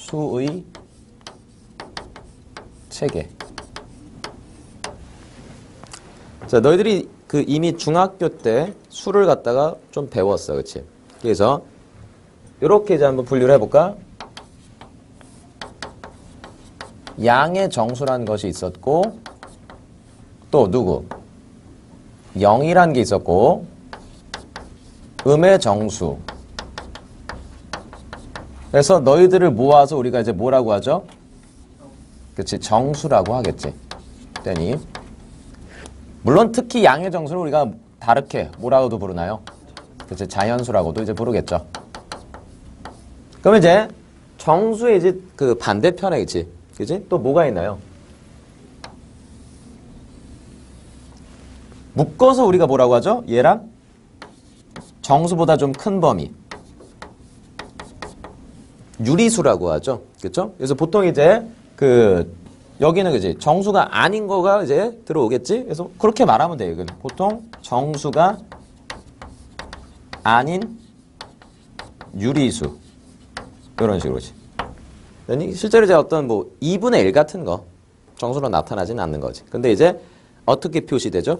수의 체계. 자, 너희들이 그 이미 중학교 때 수를 갖다가 좀 배웠어, 그치? 그래서 이렇게 이제 한번 분류를 해볼까? 양의 정수라는 것이 있었고, 또 누구? 0이라는 게 있었고, 음의 정수. 그래서 너희들을 모아서 우리가 이제 뭐라고 하죠? 그치, 정수라고 하겠지. 그랬더니 물론 특히 양의 정수를 우리가 다르게 뭐라고도 부르나요? 그치, 자연수라고도 이제 부르겠죠. 그럼 이제 정수의 이제 그 반대편에 있지. 그치? 또 뭐가 있나요? 묶어서 우리가 뭐라고 하죠? 얘랑 정수보다 좀 큰 범위. 유리수라고 하죠. 그쵸? 그래서 보통 이제 여기는 그지 정수가 아닌 거가 이제 들어오겠지. 그래서 그렇게 말하면 돼요. 이건 보통 정수가 아닌 유리수 이런 식으로지. 실제로 이제 어떤 뭐 2분의 1 같은 거 정수로 나타나지는 않는 거지. 근데 이제 어떻게 표시되죠?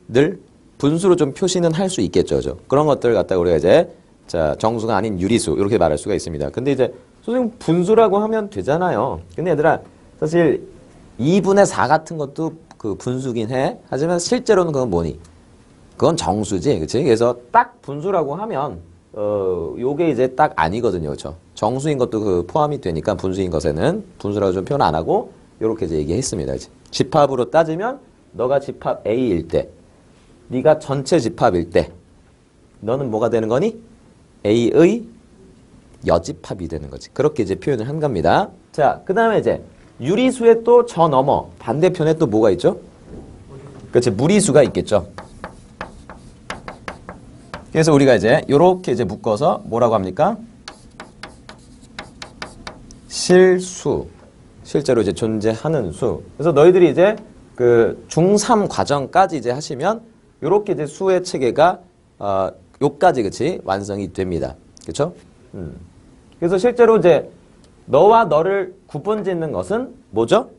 늘 분수로 좀 표시는 할 수 있겠죠. 그죠? 그런 것들 갖다가 우리가 이제 자 정수가 아닌 유리수 이렇게 말할 수가 있습니다. 근데 이제 선생님 분수라고 하면 되잖아요. 근데 얘들아 사실 2분의 4 같은 것도 그 분수긴 해. 하지만 실제로는 그건 뭐니? 그건 정수지. 그치? 그래서 딱 분수라고 하면 요게 이제 딱 아니거든요. 그렇죠? 정수인 것도 그 포함이 되니까 분수인 것에는 분수라고 좀 표현 안 하고 요렇게 이제 얘기했습니다. 이제 집합으로 따지면 너가 집합 A일 때 네가 전체 집합일 때 너는 뭐가 되는 거니? A의 여집합이 되는 거지. 그렇게 이제 표현을 한 겁니다. 자, 그 다음에 이제 유리수의 또 저 너머 반대편에 또 뭐가 있죠? 그렇지, 무리수가 있겠죠. 그래서 우리가 이제 요렇게 이제 묶어서 뭐라고 합니까? 실수. 실제로 이제 존재하는 수. 그래서 너희들이 이제 그 중3 과정까지 이제 하시면 요렇게 이제 수의 체계가 요까지 그치 완성이 됩니다. 그렇죠? 그래서 실제로 이제 너와 너를 구분짓는 것은 뭐죠?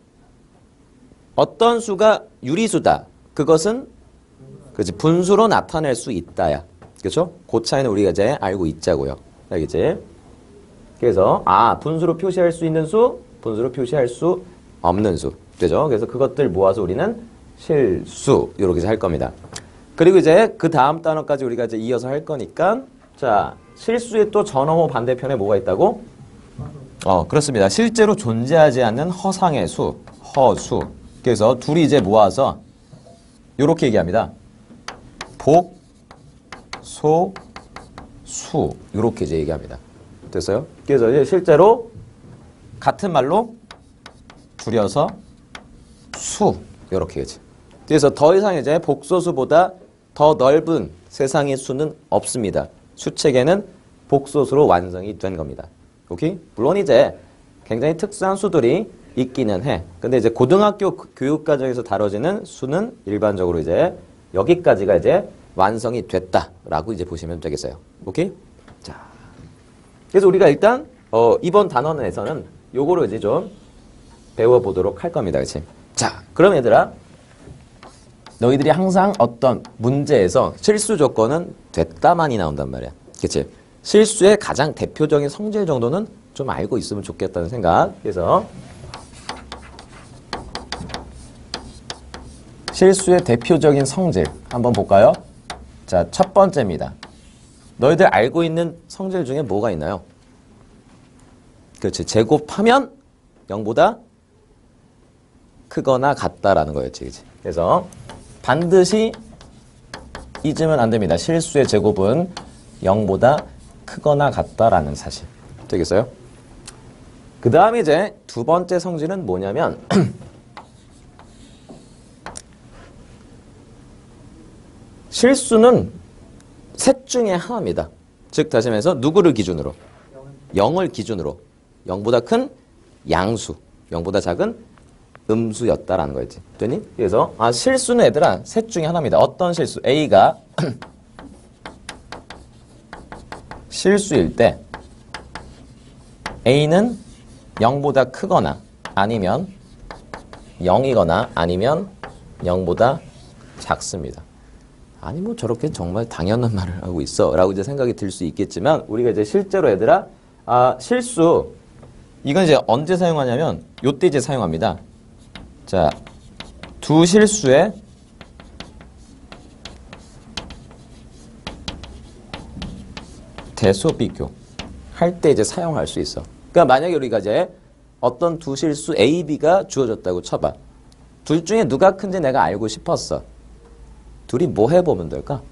어떤 수가 유리수다. 그것은 그치 분수로 나타낼 수 있다야. 그렇죠? 그 차이는 우리가 이제 알고 있자고요. 알겠지? 그래서 분수로 표시할 수 있는 수, 분수로 표시할 수 없는 수. 되죠? 그래서 그것들 모아서 우리는 실수 이렇게 할 겁니다. 그리고 이제 그 다음 단어까지 우리가 이제 이어서 할 거니까 자, 실수의 또 전어호 반대편에 뭐가 있다고? 그렇습니다. 실제로 존재하지 않는 허상의 수, 허수. 그래서 둘이 이제 모아서 이렇게 얘기합니다. 복, 소, 수. 이렇게 이제 얘기합니다. 됐어요? 그래서 이제 실제로 같은 말로 줄여서 수. 이렇게 얘기지. 그래서 더 이상 이제 복소수보다 더 넓은 세상의 수는 없습니다. 수체계는 복소수로 완성이 된 겁니다. 오케이? 물론 이제 굉장히 특수한 수들이 있기는 해. 근데 이제 고등학교 교육과정에서 다뤄지는 수는 일반적으로 이제 여기까지가 이제 완성이 됐다라고 이제 보시면 되겠어요. 오케이? 자. 그래서 우리가 일단 이번 단원에서는 요거를 이제 좀 배워보도록 할 겁니다. 그치? 자, 그럼 얘들아 너희들이 항상 어떤 문제에서 실수 조건은 됐다만이 나온단 말이야. 그치? 실수의 가장 대표적인 성질 정도는 좀 알고 있으면 좋겠다는 생각. 그래서 실수의 대표적인 성질 한번 볼까요? 자, 첫 번째입니다. 너희들 알고 있는 성질 중에 뭐가 있나요? 그렇지. 제곱하면 0보다 크거나 같다라는 거였지. 그치? 그래서 반드시 잊으면 안 됩니다. 실수의 제곱은 0보다 크거나 같다라는 사실. 되겠어요? 그 다음에 이제 두 번째 성질은 뭐냐면 실수는 셋 중에 하나입니다. 즉 다시 말해서 누구를 기준으로? 0을 기준으로 0보다 큰 양수, 0보다 작은 음수였다라는 거였지. 되니? 그래서 실수는 얘들아 셋 중에 하나입니다. 어떤 실수? A가 실수일 때 A는 0보다 크거나 아니면 0이거나 아니면 0보다 작습니다. 아니 뭐 저렇게 정말 당연한 말을 하고 있어 라고 이제 생각이 들 수 있겠지만 우리가 이제 실제로 얘들아 실수 이건 이제 언제 사용하냐면 요때 이제 사용합니다. 자, 두 실수의 대소 비교 할 때 이제 사용할 수 있어. 그러니까 만약에 우리가 이제 어떤 두 실수 A, B가 주어졌다고 쳐봐. 둘 중에 누가 큰지 내가 알고 싶었어. 둘이 뭐 해보면 될까?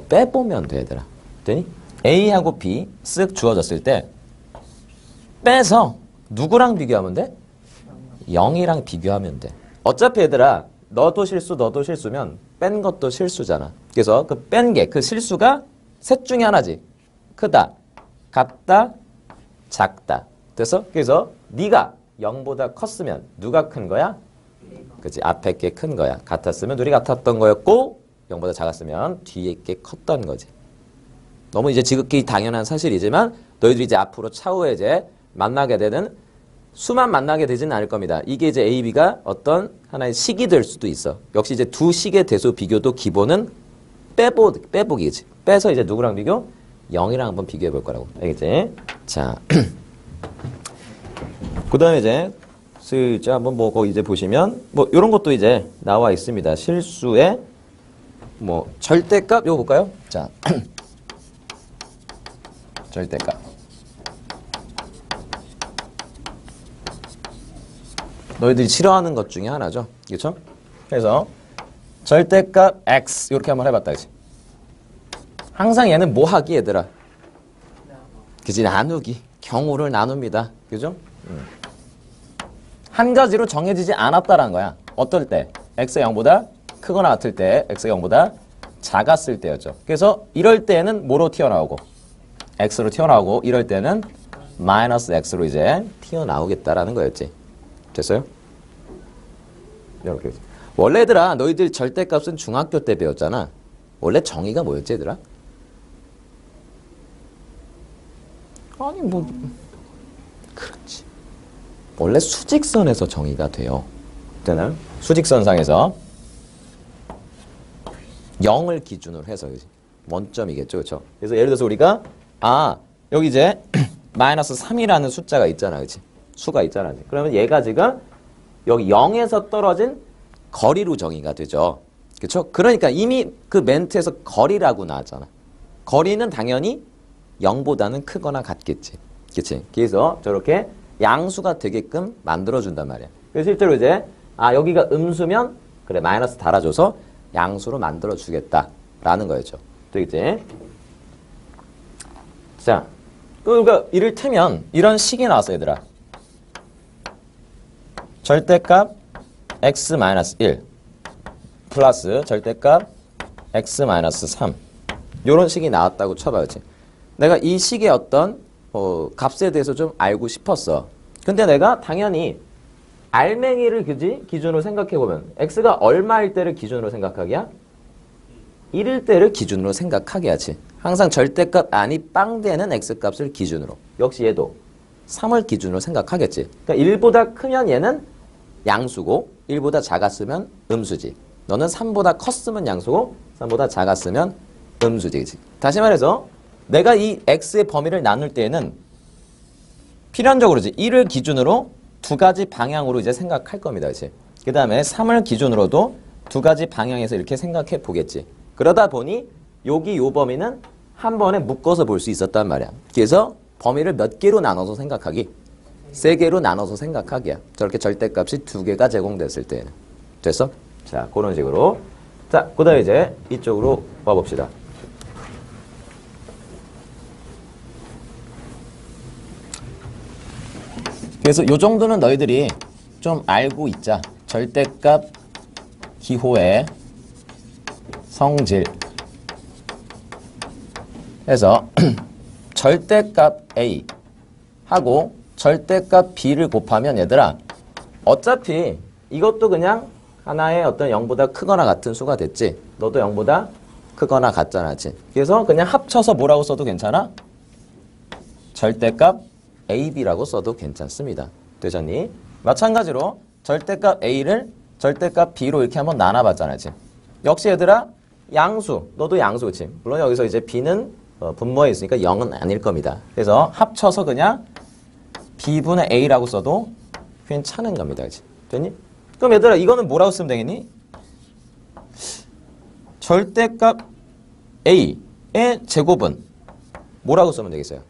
빼보면 돼, 얘들아. 되니? A하고 B 쓱 주어졌을 때 빼서 누구랑 비교하면 돼? 0이랑 비교하면 돼. 어차피 얘들아 너도 실수 너도 실수면 뺀 것도 실수잖아. 그래서 그 뺀 게 그 실수가 셋 중에 하나지. 크다, 같다, 작다. 됐어? 그래서 네가 0보다 컸으면 누가 큰 거야? 그치, 앞에 게 큰 거야. 같았으면 둘이 같았던 거였고 0보다 작았으면 뒤에 게 컸던 거지. 너무 이제 지극히 당연한 사실이지만 너희들이 이제 앞으로 차후에 이제 만나게 되는 수만 만나게 되지는 않을 겁니다. 이게 이제 A, B가 어떤 하나의 식이 될 수도 있어. 역시 이제 두 식의 대소 비교도 기본은 빼보기지. 빼서 이제 누구랑 비교? 0이랑 한번 비교해 볼 거라고. 알겠지? 자. 그 다음에 이제 슬쩍 한번 뭐 거기 이제 보시면 뭐 요런 것도 이제 나와 있습니다. 실수의 뭐 절대값 요거 볼까요? 자. 절대값. 너희들이 싫어하는 것 중에 하나죠. 그렇죠? 그래서 절대값 x 이렇게 한번 해봤다. 그치? 항상 얘는 뭐 하기 얘들아? 그치? 나누기. 경우를 나눕니다. 그죠? 한 가지로 정해지지 않았다라는 거야. 어떨 때? x가 0보다 크거나 같을 때, x가 0보다 작았을 때였죠. 그래서 이럴 때는 뭐로 튀어나오고? x로 튀어나오고 이럴 때는 마이너스 x로 이제 튀어나오겠다라는 거였지. 됐어요? 이렇게. 원래 얘들아 너희들 절대값은 중학교 때 배웠잖아. 원래 정의가 뭐였지 얘들아? 아니 뭐 그렇지. 원래 수직선에서 정의가 돼요. 되나요? 수직선상에서 0을 기준으로 해서 원점이겠죠. 그렇죠? 그래서 예를 들어서 우리가 여기 이제 마이너스 3이라는 숫자가 있잖아. 그렇지? 수가 있잖아. 그러면 얘가 지금 여기 0에서 떨어진 거리로 정의가 되죠. 그렇죠? 그러니까 이미 그 멘트에서 거리라고 나왔잖아. 거리는 당연히 0보다는 크거나 같겠지. 그치? 그래서 저렇게 양수가 되게끔 만들어준단 말이야. 그래서 실제로 이제 여기가 음수면 그래 마이너스 달아줘서 양수로 만들어주겠다라는 거였죠. 되겠지? 자, 그러니까 이를테면 이런 식이 나왔어 얘들아. 절대값 x-1 플러스 절대값 x-3 요런 식이 나왔다고 쳐봐. 그치? 내가 이 식의 어떤 값에 대해서 좀 알고 싶었어. 근데 내가 당연히 알맹이를 그지 기준으로 생각해보면 x가 얼마일 때를 기준으로 생각하기야? 1일 때를 기준으로 생각하게 하지. 항상 절대값 안이 빵되는 x값을 기준으로. 역시 얘도 3을 기준으로 생각하겠지. 그러니까 1보다 크면 얘는 양수고 1보다 작았으면 음수지. 너는 3보다 컸으면 양수고 3보다 작았으면 음수지. 다시 말해서 내가 이 x의 범위를 나눌 때에는 필연적으로 1을 기준으로 두 가지 방향으로 이제 생각할 겁니다. 그치? 그 다음에 3을 기준으로도 두 가지 방향에서 이렇게 생각해 보겠지. 그러다 보니 여기 요 범위는 한 번에 묶어서 볼 수 있었단 말이야. 그래서 범위를 몇 개로 나눠서 생각하기? 3개로 나눠서 생각하기야. 저렇게 절대값이 2개가 제공됐을 때는. 됐어? 자, 그런 식으로. 자, 그 다음에 이제 이쪽으로 와봅시다. 그래서 요 정도는 너희들이 좀 알고 있자. 절대값 기호의 성질 해서 절대값 A 하고 절대값 B를 곱하면 얘들아 어차피 이것도 그냥 하나의 어떤 0보다 크거나 같은 수가 됐지. 너도 0보다 크거나 같잖아. 그치? 그래서 그냥 합쳐서 뭐라고 써도 괜찮아? 절대값 AB라고 써도 괜찮습니다. 되셨니? 마찬가지로 절대값 A를 절대값 B로 이렇게 한번 나눠봤잖아, 지금. 역시 얘들아, 양수. 너도 양수, 그치? 물론 여기서 이제 B는 분모에 있으니까 0은 아닐 겁니다. 그래서 합쳐서 그냥 B분의 A라고 써도 괜찮은 겁니다, 그치? 됐니? 그럼 얘들아, 이거는 뭐라고 쓰면 되겠니? 절대값 A의 제곱은 뭐라고 쓰면 되겠어요?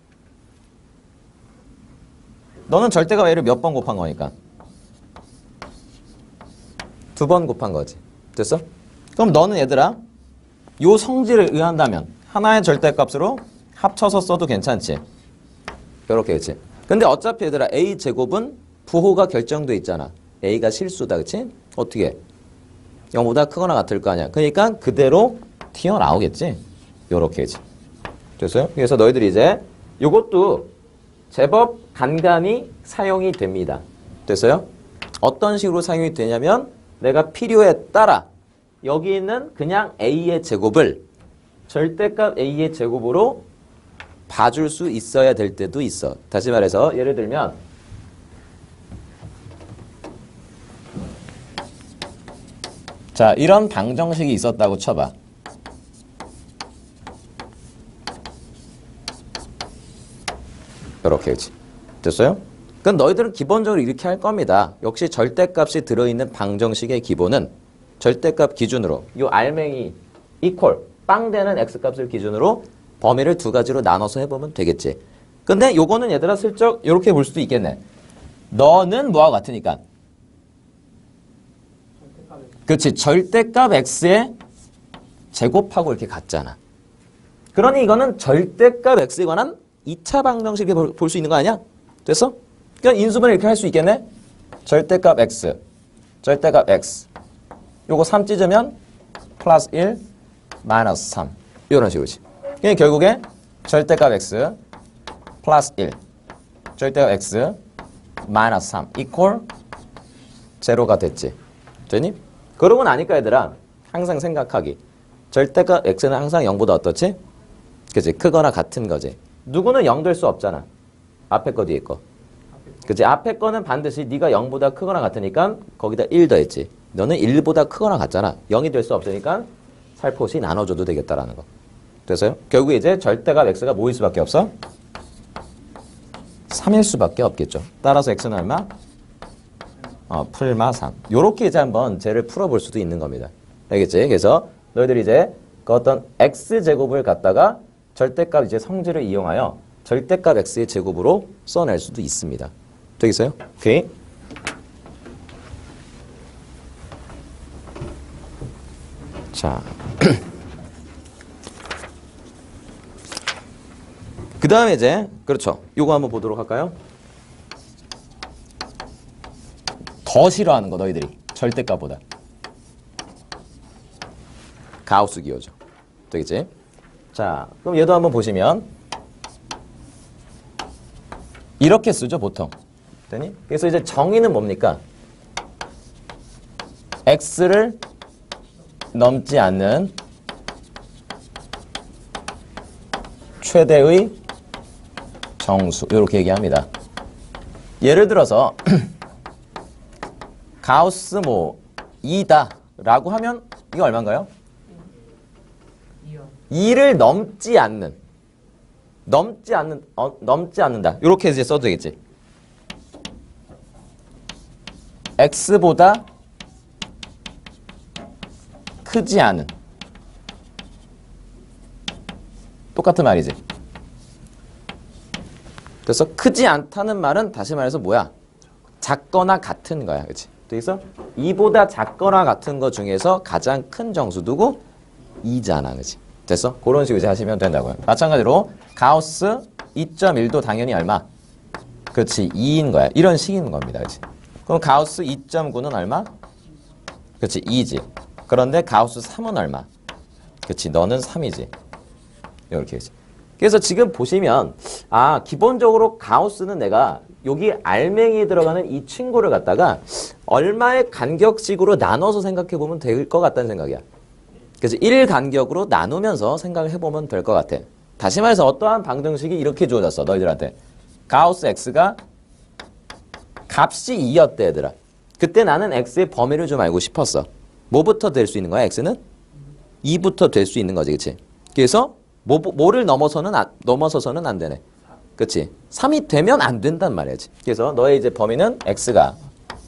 너는 절대값 A를 몇 번 곱한 거니까? 2번 곱한 거지. 됐어? 그럼 너는 얘들아, 요 성질을 의한다면 하나의 절대값으로 합쳐서 써도 괜찮지? 요렇게, 그치? 근데 어차피 얘들아, A 제곱은 부호가 결정돼 있잖아. A가 실수다, 그치? 어떻게? 0보다 크거나 같을 거 아니야. 그러니까 그대로 튀어나오겠지? 요렇게, 그치? 됐어요? 그래서 너희들이 이제 요것도 제법 간간히 사용이 됩니다. 됐어요? 어떤 식으로 사용이 되냐면 내가 필요에 따라 여기 있는 그냥 A의 제곱을 절대값 A의 제곱으로 봐줄 수 있어야 될 때도 있어. 다시 말해서 예를 들면 자, 이런 방정식이 있었다고 쳐봐. 이렇게, 그치? 됐어요? 그럼 너희들은 기본적으로 이렇게 할 겁니다. 역시 절대값이 들어있는 방정식의 기본은 절대값 기준으로 이 알맹이 이퀄 빵 되는 x값을 기준으로 범위를 두 가지로 나눠서 해보면 되겠지. 근데 요거는 얘들아 슬쩍 이렇게 볼 수도 있겠네. 너는 뭐하고 같으니까? 그렇지. 절대값 x의 제곱하고 이렇게 같잖아. 그러니 이거는 절대값 x에 관한 2차 방정식에 볼 수 있는 거 아니야? 됐어? 그러니까 인수분해 이렇게 할 수 있겠네? 절대값 x, 절대값 x. 요거 3 찢으면 플러스 1, 마이너스 3. 이런 식으로지. 그러니까 결국에 절대값 x 플러스 1, 절대값 x 마이너스 3 이퀄 제로가 됐지. 됐니? 그러고 나니까 얘들아 항상 생각하기. 절대값 x는 항상 0보다 어떻지? 그치? 크거나 같은 거지. 누구는 0 될 수 없잖아. 앞에 거 뒤에 거. 그치? 앞에 거는 반드시 네가 0보다 크거나 같으니까 거기다 1 더했지. 너는 1보다 크거나 같잖아. 0이 될 수 없으니까 살포시 나눠줘도 되겠다라는 거. 됐어요? 결국에 이제 절대값 x가 뭐일 수밖에 없어? 3일 수밖에 없겠죠. 따라서 x는 얼마? 풀마 3. 요렇게 이제 한번 쟤를 풀어볼 수도 있는 겁니다. 알겠지? 그래서 너희들이 이제 그 어떤 x제곱을 갖다가 절대값 이제 성질을 이용하여 절대값 x의 제곱으로 써낼 수도 있습니다. 되겠어요? 오케이. 자. 그 다음에 이제, 그렇죠. 요거 한번 보도록 할까요? 더 싫어하는 거, 너희들이. 절대값보다. 가우스 기호죠. 되겠지? 자, 그럼 얘도 한번 보시면 이렇게 쓰죠, 보통. 되니? 그래서 이제 정의는 뭡니까? x를 넘지 않는 최대의 정수. 이렇게 얘기합니다. 예를 들어서 가우스 뭐 2다 라고 하면 이거 얼마인가요? 2를 넘지 않는다. 이렇게 이제 써도 되겠지. x보다 크지 않은. 똑같은 말이지. 그래서 크지 않다는 말은 다시 말해서 뭐야? 작거나 같은 거야. 그치? 그래서 2보다 작거나 같은 거 중에서 가장 큰 정수 누구? 2잖아. 그치? 됐어? 그런 식으로 이제 하시면 된다고요. 마찬가지로 가우스 2.1도 당연히 얼마? 그렇지. 2인 거야. 이런 식인 겁니다. 그치? 그럼 가우스 2.9는 얼마? 그렇지. 2지. 그런데 가우스 3은 얼마? 그렇지. 너는 3이지. 이렇게 되지. 그래서 지금 보시면 기본적으로 가우스는 내가 여기 알맹이에 들어가는 이 친구를 갖다가 얼마의 간격식으로 나눠서 생각해보면 될 것 같다는 생각이야. 그래서 1 간격으로 나누면서 생각을 해보면 될 것 같아. 다시 말해서 어떠한 방정식이 이렇게 주어졌어. 너희들한테. 가우스 x가 값이 2였대 얘들아. 그때 나는 x의 범위를 좀 알고 싶었어. 뭐부터 될 수 있는 거야 x는? 2부터 될 수 있는 거지 그치? 그래서 뭐를 넘어서서는 안 되네. 그치? 3이 되면 안 된단 말이지. 그래서 너의 이제 범위는 x가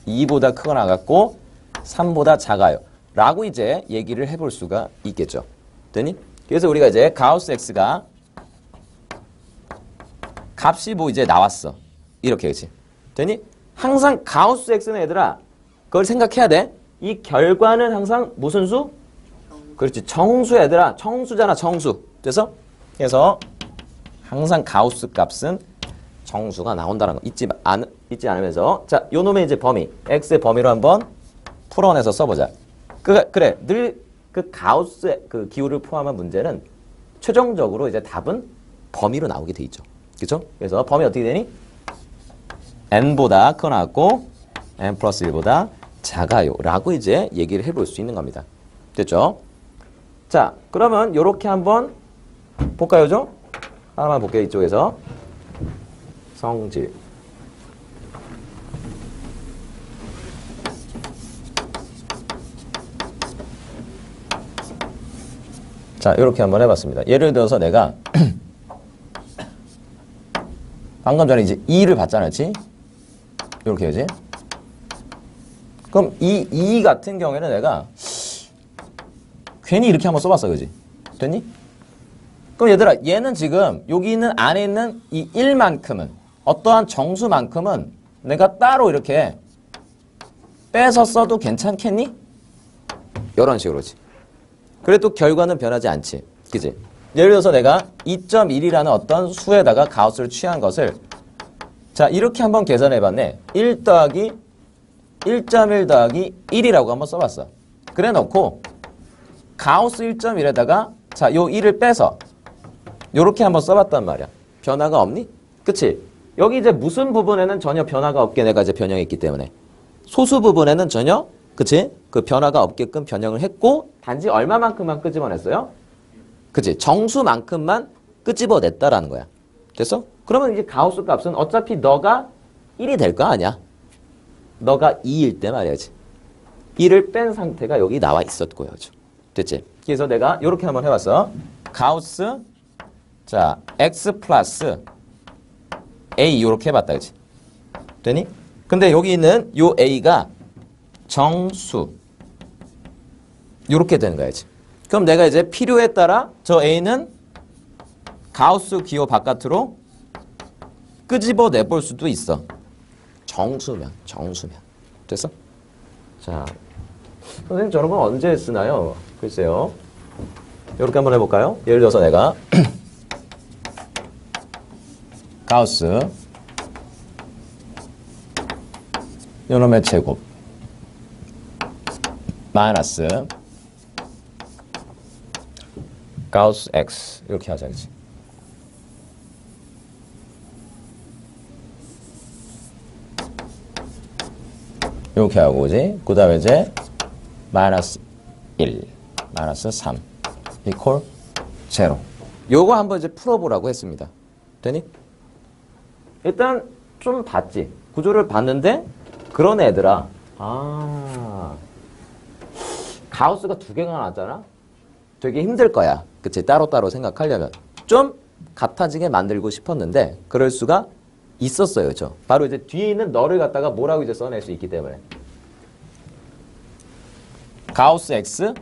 2보다 크거나 같고 3보다 작아요. 라고 이제 얘기를 해볼 수가 있겠죠. 되니? 그래서 우리가 이제 가우스 x가 값이 뭐 이제 나왔어. 이렇게 그치? 되니? 항상 가우스 x는 얘들아 그걸 생각해야 돼. 이 결과는 항상 무슨 수? 그렇지. 정수 얘들아. 정수잖아 정수. 그래서 항상 가우스 값은 정수가 나온다는 거 잊지 않으면서 자, 요 놈의 이제 범위 x의 범위로 한번 풀어내서 써보자. 그래 늘 그 가우스의 그 기호를 포함한 문제는 최종적으로 이제 답은 범위로 나오게 돼 있죠. 그렇죠? 그래서 범위 어떻게 되니? n보다 크거나 같고 n 플러스 1보다 작아요 라고 이제 얘기를 해볼 수 있는 겁니다. 됐죠? 자 그러면 요렇게 한번 볼까요 좀? 하나만 볼게요 이쪽에서 성질 자 이렇게 한번 해봤습니다. 예를 들어서 내가 방금 전에 이제 2를 봤잖아 그렇지? 이렇게 해야지. 그럼 이 같은 경우에는 내가 괜히 이렇게 한번 써봤어 그지? 됐니? 그럼 얘들아 얘는 지금 여기 있는 안에 있는 이 1만큼은 어떠한 정수만큼은 내가 따로 이렇게 빼서 써도 괜찮겠니? 이런 식으로지. 그래도 결과는 변하지 않지. 그지? 예를 들어서 내가 2.1이라는 어떤 수에다가 가우스를 취한 것을 자 이렇게 한번 계산해봤네. 1 더하기 1.1 더하기 1이라고 한번 써봤어. 그래 놓고 가우스 1.1에다가 자 요 1을 빼서 요렇게 한번 써봤단 말이야. 변화가 없니? 그치? 여기 이제 무슨 부분에는 전혀 변화가 없게 내가 이제 변형했기 때문에 소수 부분에는 전혀 그치? 그 변화가 없게끔 변형을 했고 단지 얼마만큼만 끄집어냈어요? 그치? 정수만큼만 끄집어냈다라는 거야. 됐어? 그러면 이제 가우스 값은 어차피 너가 1이 될 거 아니야? 너가 2일 때 말이야지. 1을 뺀 상태가 여기 나와 있었고요. 됐지? 그래서 내가 이렇게 한번 해봤어. 가우스 자 x 플러스 a 이렇게 해봤다. 그치? 되니? 근데 여기 있는 요 a가 정수 이렇게 되는 거야지. 그럼 내가 이제 필요에 따라 저 a는 가우스 기호 바깥으로 끄집어 내볼 수도 있어. 정수면. 됐어? 자, 선생님 저런 건 언제 쓰나요? 글쎄요. 이렇게 한번 해볼까요? 예를 들어서 내가 가우스 요놈의 제곱 마이너스 가우스 x 이렇게 하자. 그치? 이렇게 하고 그지? 그 다음에 이제 마이너스 1 마이너스 3 이퀄 0 요거 한번 이제 풀어보라고 했습니다. 되니? 일단 좀 봤지. 구조를 봤는데 그런 애들아 가우스가 두 개가 나왔잖아. 되게 힘들 거야. 그치? 따로따로 생각하려면 좀 같아지게 만들고 싶었는데 그럴 수가 있었어요. 그죠? 바로 이제 뒤에 있는 너를 갖다가 뭐라고 이제 써낼 수 있기 때문에 가우스 x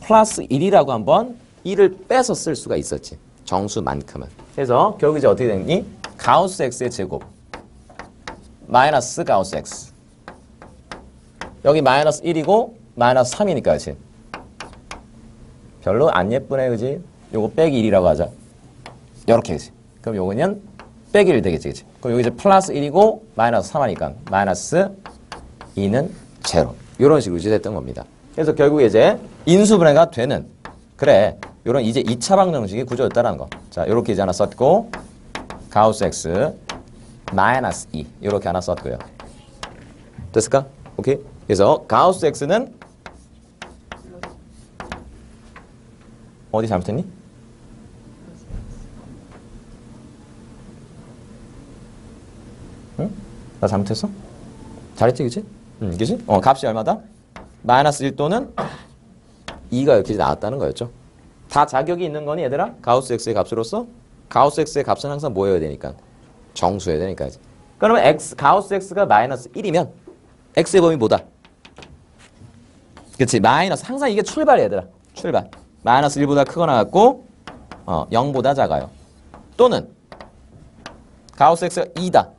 플러스 1이라고 한번 1을 빼서 쓸 수가 있었지. 정수만큼은. 그래서 결국 이제 어떻게 됐니? 가우스 x의 제곱 마이너스 가우스 x 여기 마이너스 1이고 마이너스 3이니까 그치? 별로 안 예쁘네 그지? 요거 빼기 1이라고 하자. 요렇게 그치? 그럼 요거는 빼기 1 되겠지 그치? 그럼 여기 이제 플러스 1이고 마이너스 3 하니까 마이너스 2는 제로 요런 식으로 이제 됐던 겁니다. 그래서 결국에 이제 인수분해가 되는 그래 요런 이제 2차 방정식의 구조였다는 거. 자 요렇게 이제 하나 썼고 가우스 x 마이너스 2 요렇게 하나 썼고요. 됐을까? 오케이? 그래서 가우스 x는 어디 잘못했니? 응? 나 잘못했어? 잘했지, 그치? 응, 그치? 값이 얼마다? 마이너스 1 또는 2가 이렇게 나왔다는 거였죠. 다 자격이 있는 거니, 얘들아? 가우스 x의 값으로서? 가우스 x의 값은 항상 뭐여야 되니까? 정수여야 되니까. 그러면 가우스 x가 마이너스 1이면 x의 범위 뭐다? 그치? 마이너스. 항상 이게 출발이야, 얘들아. 출발. 마이너스 1보다 크거나 같고 0보다 작아요. 또는 가우스 x가 2다.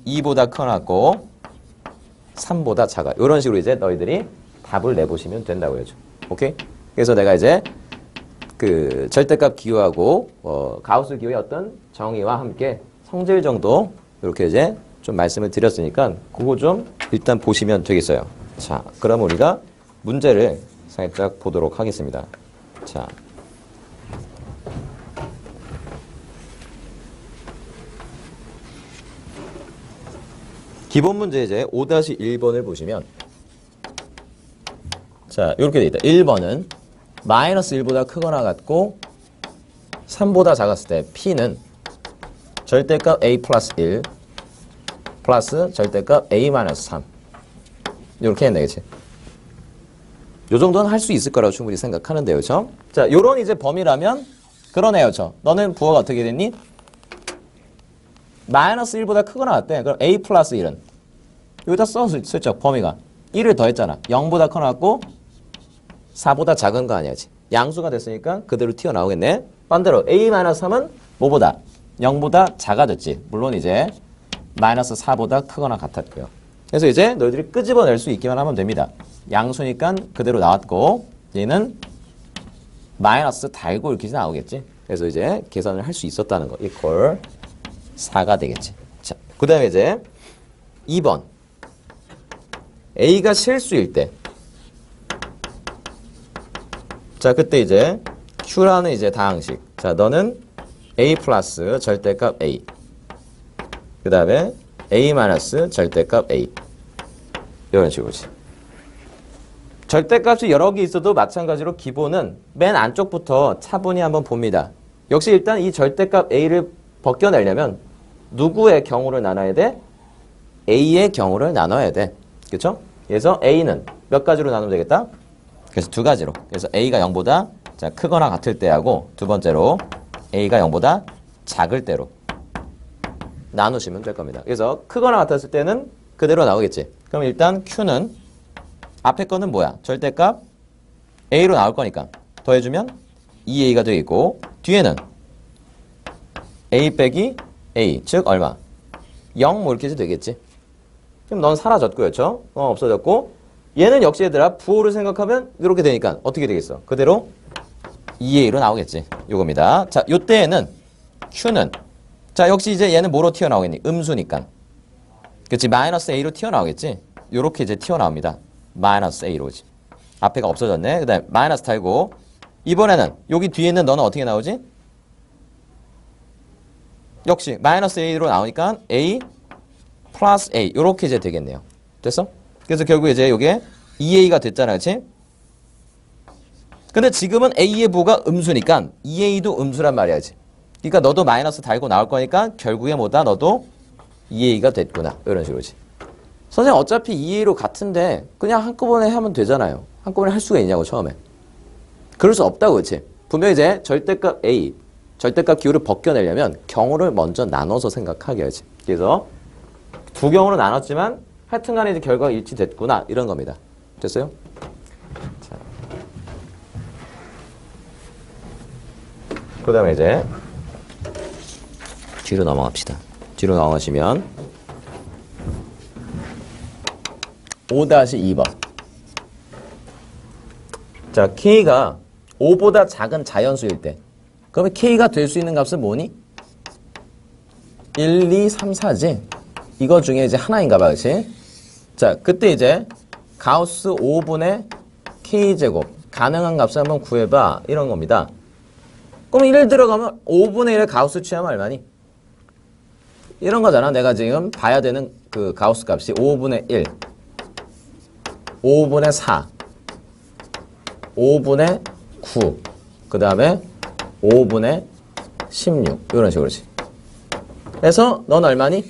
2보다 크거나 같고 3보다 작아요. 이런 식으로 이제 너희들이 답을 내보시면 된다고 해야죠. 오케이? 그래서 내가 이제 그 절대값 기호하고 가우스 기호의 어떤 정의와 함께 성질 정도 이렇게 이제 좀 말씀을 드렸으니까 그거 좀 일단 보시면 되겠어요. 자, 그럼 우리가 문제를 살짝 보도록 하겠습니다. 자. 기본 문제 이제 5-1번을 보시면 자, 이렇게 돼 있다. 1번은 마이너스 1보다 크거나 같고 3보다 작았을 때 P는 절대값 A 플러스 1 플러스 절대값 A 마이너스 3 이렇게 했네, 그치? 요 정도는 할 수 있을 거라고 충분히 생각하는데요, 그쵸? 자, 요런 이제 범위라면 그러네요, 그쵸? 너는 부호가 어떻게 됐니? 마이너스 1보다 크거나 같대. 그럼 A 플러스 1은 여기다 써, 슬쩍 범위가 1을 더했잖아. 0보다 커나 같고 4보다 작은 거 아니야지. 양수가 됐으니까 그대로 튀어나오겠네. 반대로 A 마이너스 3은 뭐보다? 0보다 작아졌지. 물론 이제 마이너스 4보다 크거나 같았고요. 그래서 이제 너희들이 끄집어낼 수 있기만 하면 됩니다. 양수니까 그대로 나왔고 얘는 마이너스 달고 이렇게 나오겠지. 그래서 이제 계산을 할 수 있었다는 거. 이퀄 4가 되겠지. 자, 그 다음에 이제 2번. A가 실수일 때. 자, 그때 이제 Q라는 이제 다항식. 자, 너는 A 플러스 절대값 A. 그 다음에 A 마이너스 절대값 A. 이런 식으로지. 절대값이 여러 개 있어도 마찬가지로 기본은 맨 안쪽부터 차분히 한번 봅니다. 역시 일단 이 절대값 A를 벗겨내려면 누구의 경우를 나눠야 돼? A의 경우를 나눠야 돼. 그렇죠? 그래서 A는 몇 가지로 나누면 되겠다? 그래서 두 가지로. 그래서 A가 0보다 자, 크거나 같을 때하고 두 번째로 A가 0보다 작을 때로 나누시면 될 겁니다. 그래서 크거나 같았을 때는 그대로 나오겠지. 그럼 일단 Q는 앞에 거는 뭐야? 절대값 A로 나올 거니까 더해주면 2A가 되겠고 뒤에는 A 빼기 A, 즉 얼마? 0 뭐 이렇게 해도 되겠지. 그럼 넌 사라졌고, 그렇죠? 없어졌고 얘는 역시 얘들아 부호를 생각하면 이렇게 되니까 어떻게 되겠어? 그대로 2A로 나오겠지. 요겁니다. 자, 요때에는 Q는 자, 역시 이제 얘는 뭐로 튀어나오겠니? 음수니까. 그치? 마이너스 A로 튀어나오겠지? 요렇게 이제 튀어나옵니다. 마이너스 A로지. 앞에가 없어졌네. 그 다음에 마이너스 달고 이번에는 여기 뒤에 있는 너는 어떻게 나오지? 역시 마이너스 A로 나오니까 A 플러스 A 요렇게 이제 되겠네요. 됐어? 그래서 결국 이제 요게 2A가 됐잖아. 그치? 근데 지금은 A의 부호가 음수니까 2A도 음수란 말이야지. 그러니까 너도 마이너스 달고 나올 거니까 결국에 뭐다? 너도 2A가 됐구나. 이런 식으로지. 선생님 어차피 2A로 같은데 그냥 한꺼번에 하면 되잖아요. 한꺼번에 할 수가 있냐고 처음에. 그럴 수 없다고. 그치? 분명히 이제 절대값 A 절대값 기호를 벗겨내려면 경우를 먼저 나눠서 생각하게 해야지. 그래서 두 경우로 나눴지만 하여튼간에 이제 결과가 일치됐구나 이런 겁니다. 됐어요? 자. 그 다음에 이제 뒤로 넘어갑시다. 뒤로 넘어가시면 5-2번. 자, K가 5보다 작은 자연수일 때 그러면 K가 될 수 있는 값은 뭐니? 1, 2, 3, 4지? 이거 중에 이제 하나인가 봐, 그치? 자, 그때 이제 가우스 5분의 K제곱 가능한 값을 한번 구해봐 이런 겁니다. 그럼 1 들어가면 5분의 1의 가우스 취하면 얼마니? 이런 거잖아. 내가 지금 봐야 되는 그 가우스 값이 5분의 1 5분의 4 5분의 9 그 다음에 5분의 16 이런 식으로지. 그래서 넌 얼마니?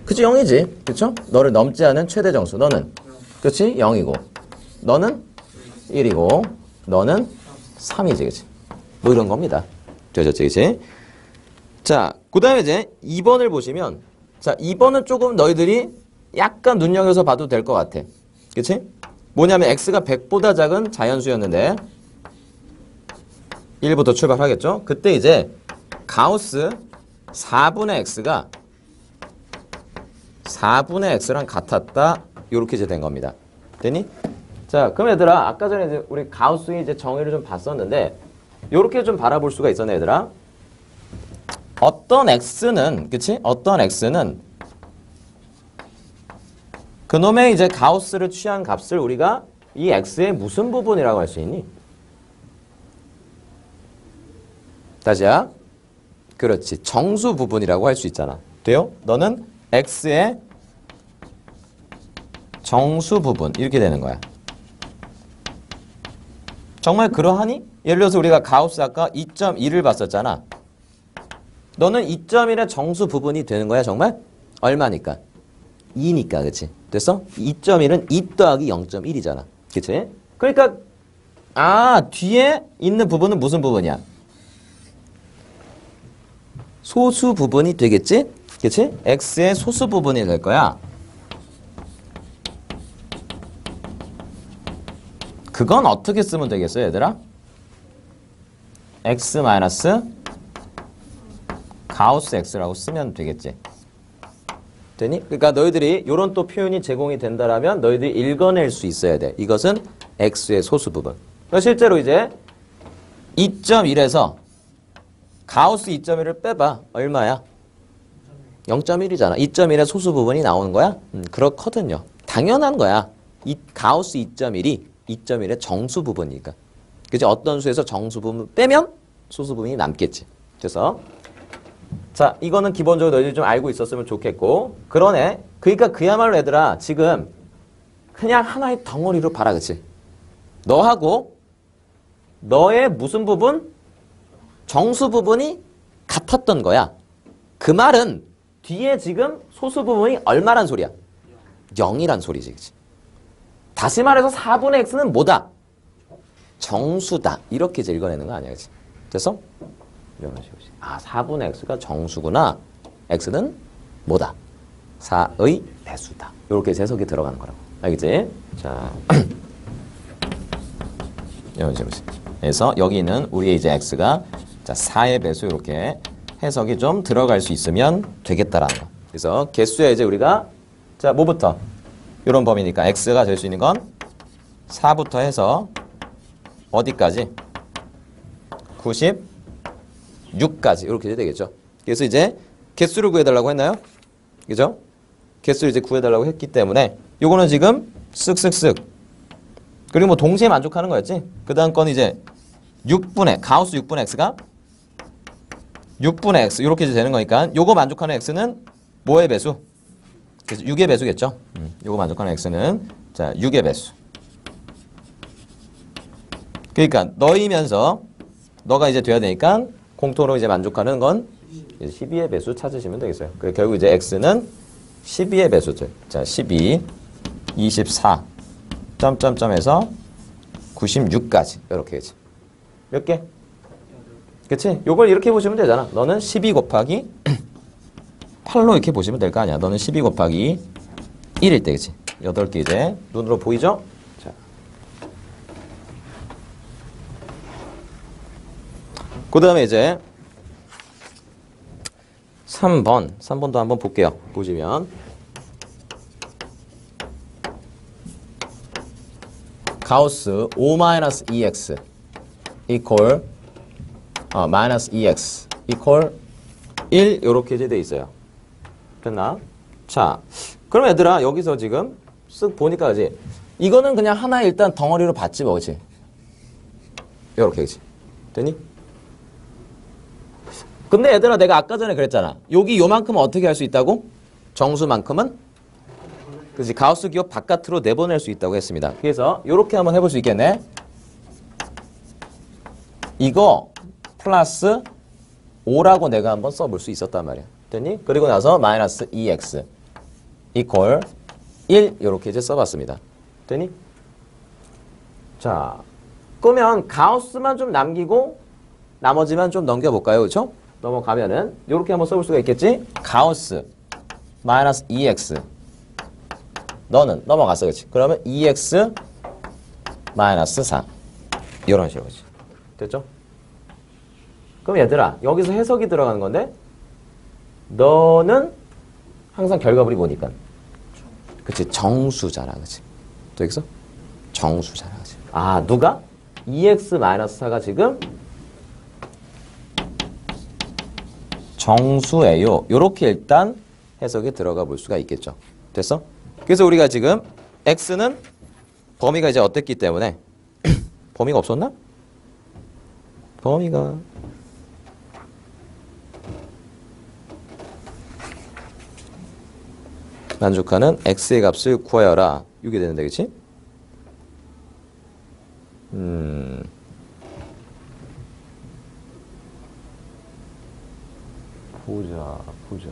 그치 0이지. 그쵸? 너를 넘지 않은 최대 정수. 너는 그치? 0이고 너는 1이고 너는 3이지. 그치? 뭐 이런 겁니다. 되셨지? 그치? 자, 그 다음에 이제 2번을 보시면 자, 2번은 조금 너희들이 약간 눈여겨서 봐도 될 것 같아. 그치? 뭐냐면 x가 100보다 작은 자연수였는데 1부터 출발하겠죠? 그때 이제 가우스 4분의 x가 4분의 x랑 같았다. 요렇게 이제 된 겁니다. 됐니? 자, 그럼 얘들아, 아까 전에 이제 우리 가우스의 이제 정의를 좀 봤었는데 요렇게 좀 바라볼 수가 있었네, 얘들아. 어떤 x는, 그치? 어떤 x는 그놈의 이제 가우스를 취한 값을 우리가 이 x의 무슨 부분이라고 할 수 있니? 다시야. 그렇지. 정수 부분이라고 할 수 있잖아. 돼요? 너는 x의 정수 부분 이렇게 되는 거야. 정말 그러하니? 예를 들어서 우리가 가우스 아까 2.1을 봤었잖아. 너는 2.1의 정수 부분이 되는 거야 정말? 얼마니까? 2니까 그치? 됐어? 2.1은 2 더하기 0.1이잖아. 그치? 그러니까 뒤에 있는 부분은 무슨 부분이야? 소수 부분이 되겠지? 그치? x의 소수 부분이 될 거야. 그건 어떻게 쓰면 되겠어요, 얘들아? x 마이너스 가우스 x라고 쓰면 되겠지. 되니? 그러니까 너희들이 이런 또 표현이 제공이 된다라면 너희들이 읽어낼 수 있어야 돼. 이것은 x의 소수 부분. 실제로 이제 2.1에서 가우스 2.1을 빼봐. 얼마야? 0.1이잖아. 2.1의 소수 부분이 나오는 거야? 그렇거든요. 당연한 거야. 이 가우스 2.1이 2.1의 정수 부분이니까. 그치? 어떤 수에서 정수 부분 빼면 소수 부분이 남겠지. 그래서 자, 이거는 기본적으로 너희들이 좀 알고 있었으면 좋겠고 그러네. 그러니까 그야말로 얘들아 지금 그냥 하나의 덩어리로 봐라. 그치? 너하고 너의 무슨 부분? 정수 부분이 같았던 거야. 그 말은 뒤에 지금 소수 부분이 얼마란 소리야? 0이란 소리지. 그치? 다시 말해서 4분의 x는 뭐다? 정수다. 이렇게 이제 읽어내는 거 아니야. 그치? 됐어? 이런 식으로. 4분의 x가 정수구나. x는 뭐다? 4의 배수다. 이렇게 해석이 들어가는 거라고. 알겠지? 자, 이런 식으로. 그래서 여기는 우리의 이제 x가 자 4의 배수 이렇게 해석이 좀 들어갈 수 있으면 되겠다라는 거. 그래서 개수에 이제 우리가 자 뭐부터? 이런 범위니까 x가 될 수 있는 건 4부터 해서 어디까지? 96까지 이렇게 되겠죠. 그래서 이제 개수를 구해달라고 했나요? 그죠? 개수를 이제 구해달라고 했기 때문에 요거는 지금 쓱쓱쓱 그리고 뭐 동시에 만족하는 거였지. 그 다음 건 이제 6분의 가우스 6분의 x가 6분의 x 이렇게 되는 거니까 요거 만족하는 x는 뭐의 배수? 그래서 6의 배수겠죠. 요거 만족하는 x는 자 6의 배수. 그러니까 너이면서 너가 이제 돼야 되니까 공통으로 이제 만족하는 건 12의 배수 찾으시면 되겠어요. 그래서 결국 이제 x는 12의 배수죠. 자 12, 24 점점점에서 96까지 이렇게지. 몇 개? 그치? 요걸 이렇게 보시면 되잖아. 너는 12 곱하기 8로 이렇게 보시면 될 거 아니야. 너는 12 곱하기 1일 때, 그치? 8개 이제 눈으로 보이죠? 자. 그 다음에 이제 3번도 한번 볼게요. 보시면 가우스 5-2x equal 마이너스 2x equal 1 이렇게 이제 돼 있어요. 됐나? 자, 그럼 얘들아 여기서 지금 쓱 보니까 그지? 이거는 그냥 하나의 일단 덩어리로 봤지 뭐, 그치? 이렇게, 그치? 됐니? 근데 얘들아 내가 아까 전에 그랬잖아. 여기 요만큼은 어떻게 할 수 있다고? 정수만큼은? 그치? 가우스 기호 바깥으로 내보낼 수 있다고 했습니다. 그래서 이렇게 한번 해볼 수 있겠네. 이거 플러스 5라고 내가 한번 써볼 수 있었단 말이야. 됐니? 그리고 나서 마이너스 2x equal 1 이렇게 이제 써봤습니다. 되니? 자, 그러면 가우스만 좀 남기고 나머지만 좀 넘겨볼까요? 그렇죠? 넘어가면은 이렇게 한번 써볼 수가 있겠지? 가우스 마이너스 2x 너는 넘어갔어, 그렇지? 그러면 2x 마이너스 4 이런 식으로지. 됐죠? 그럼 얘들아 여기서 해석이 들어가는 건데 너는 항상 결과물이 뭐니까? 그치, 정수잖아, 그치? 또 여기서 정수잖아, 그치? 아, 누가? 2x-4가 지금 정수예요. 요렇게 일단 해석이 들어가 볼 수가 있겠죠. 됐어? 그래서 우리가 지금 x는 범위가 이제 어땠기 때문에 범위가 없었나? 범위가 만족하는 x의 값을 구하여라. 이게 되는데, 그치? 보자.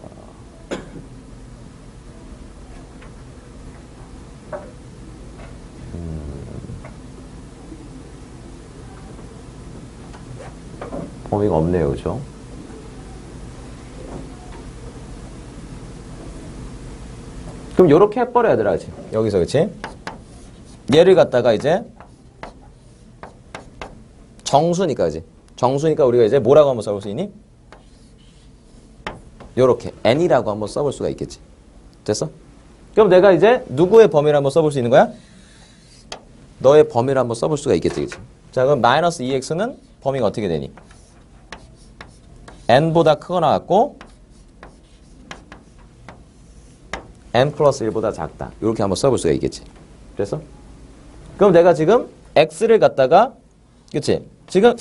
범위가 없네요, 그죠? 그럼 요렇게 해버려야 얘들아, 그치? 여기서, 그치? 얘를 갖다가 이제 정수니까, 그치? 정수니까 우리가 이제 뭐라고 한번 써볼 수 있니? 요렇게 n이라고 한번 써볼 수가 있겠지. 됐어? 그럼 내가 이제 누구의 범위를 한번 써볼 수 있는 거야? 너의 범위를 한번 써볼 수가 있겠지, 그치? 자, 그럼 마이너스 2x는 범위가 어떻게 되니? n보다 크거나 같고 n 플러스 1보다 작다. 이렇게 한번 써볼 수가 있겠지. 됐어? 그럼 내가 지금 x를 갖다가, 그치? 지금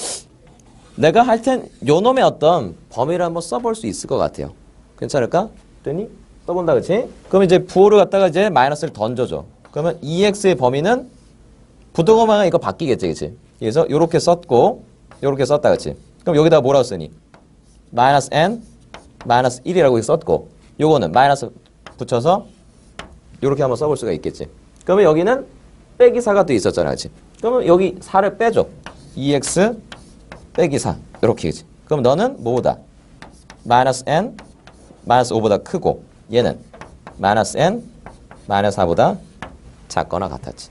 내가 할 땐 요놈의 어떤 범위를 한번 써볼 수 있을 것 같아요. 괜찮을까? 됐니? 써본다, 그치? 그럼 이제 부호를 갖다가 이제 마이너스를 던져줘. 그러면 2x의 범위는 부동어만 이거 바뀌겠지, 그치? 그래서 요렇게 썼고 요렇게 썼다, 그치? 그럼 여기다가 뭐라고 쓰니? 마이너스 n, 마이너스 1이라고 썼고 요거는 마이너스 붙여서 요렇게 한번 써볼 수가 있겠지. 그러면 여기는 빼기 4가 또 있었잖아, 그치? 그러면 여기 4를 빼줘. 2x 빼기 4 이렇게, 그치? 그럼 너는 뭐보다? 마이너스 n, 마이너스 5보다 크고 얘는 마이너스 n, 마이너스 4보다 작거나 같았지.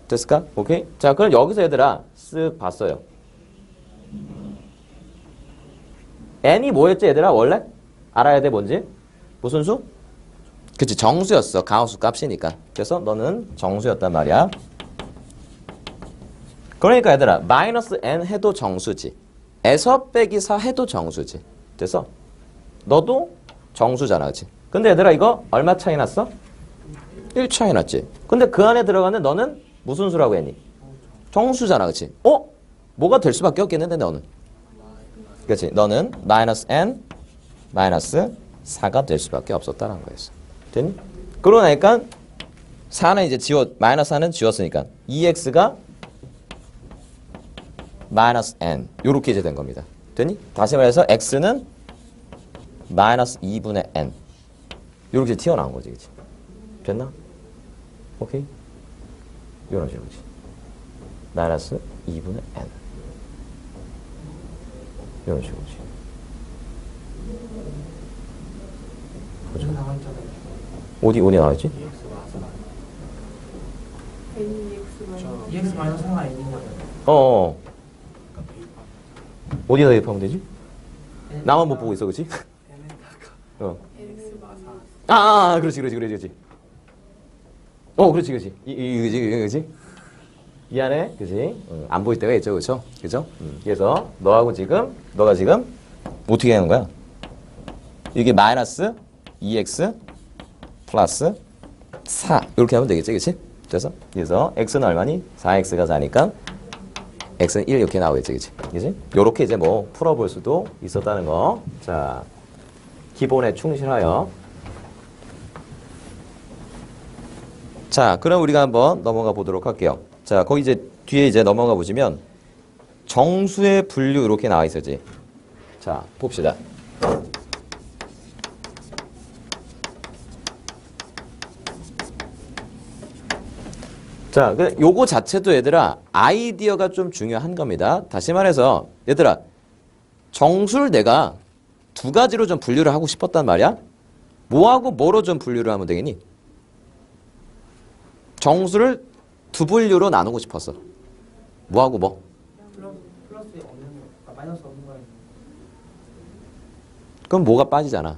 됐을까? 오케이? 자, 그럼 여기서 얘들아 쓱 봤어요. n이 뭐였지 얘들아 원래? 알아야 돼 뭔지? 무슨 수? 그치, 정수였어. 가우스 값이니까. 그래서 너는 정수였단 말이야. 그러니까 얘들아 마이너스 n 해도 정수지. 에서 빼기 4 해도 정수지. 됐어? 너도 정수잖아, 그치? 근데 얘들아 이거 얼마 차이 났어? 1 차이 났지. 근데 그 안에 들어가는 너는 무슨 수라고 했니? 정수잖아, 그치? 뭐가 될 수밖에 없겠는데 너는? 그치? 너는 마이너스 n 마이너스 4가 될 수밖에 없었다는 거였어. 됐니? 그러니까 4는 이제 마이너스 4는 지웠으니까 2x가 마이너스 n 요렇게 이제 된 겁니다. 됐니? 다시 말해서 x는 마이너스 2분의 n 요렇게 튀어나온 거지, 그치? 됐나? 오케이? 요런 식으로, 그치? 마이너스 2분의 n 요런 식으로, 그치? 보자. 어디 나와있지? EX 마이너스 하나 있는 거죠. 어디다 대입하면 되지? 나만 못 보고 있어, 그치? 그렇지. 그렇지. 그렇지. 미안해, 그치? 안 보일 때가 있죠, 그죠? 그래서 너가 지금 어떻게 하는 거야? 이게 마이너스 2x 플러스 4 이렇게 하면 되겠지, 그치? 그래서 x는 얼마니? 4x가 4니까 x는 1 이렇게 나오겠지, 그치? 요렇게 이제 뭐 풀어볼 수도 있었다는 거. 자, 기본에 충실하여. 자, 그럼 우리가 한번 넘어가 보도록 할게요. 자, 거기 이제 뒤에 이제 넘어가 보시면 정수의 분류 이렇게 나와 있었지. 자, 봅시다. 자, 요거 자체도 얘들아 아이디어가 좀 중요한 겁니다. 다시 말해서 얘들아 정수를 내가 두 가지로 좀 분류를 하고 싶었단 말이야. 뭐하고 뭐로 좀 분류를 하면 되겠니? 정수를 두 분류로 나누고 싶었어. 뭐하고 뭐? 플러스 없는 거, 마이너스 없는 거예요. 그럼 뭐가 빠지잖아.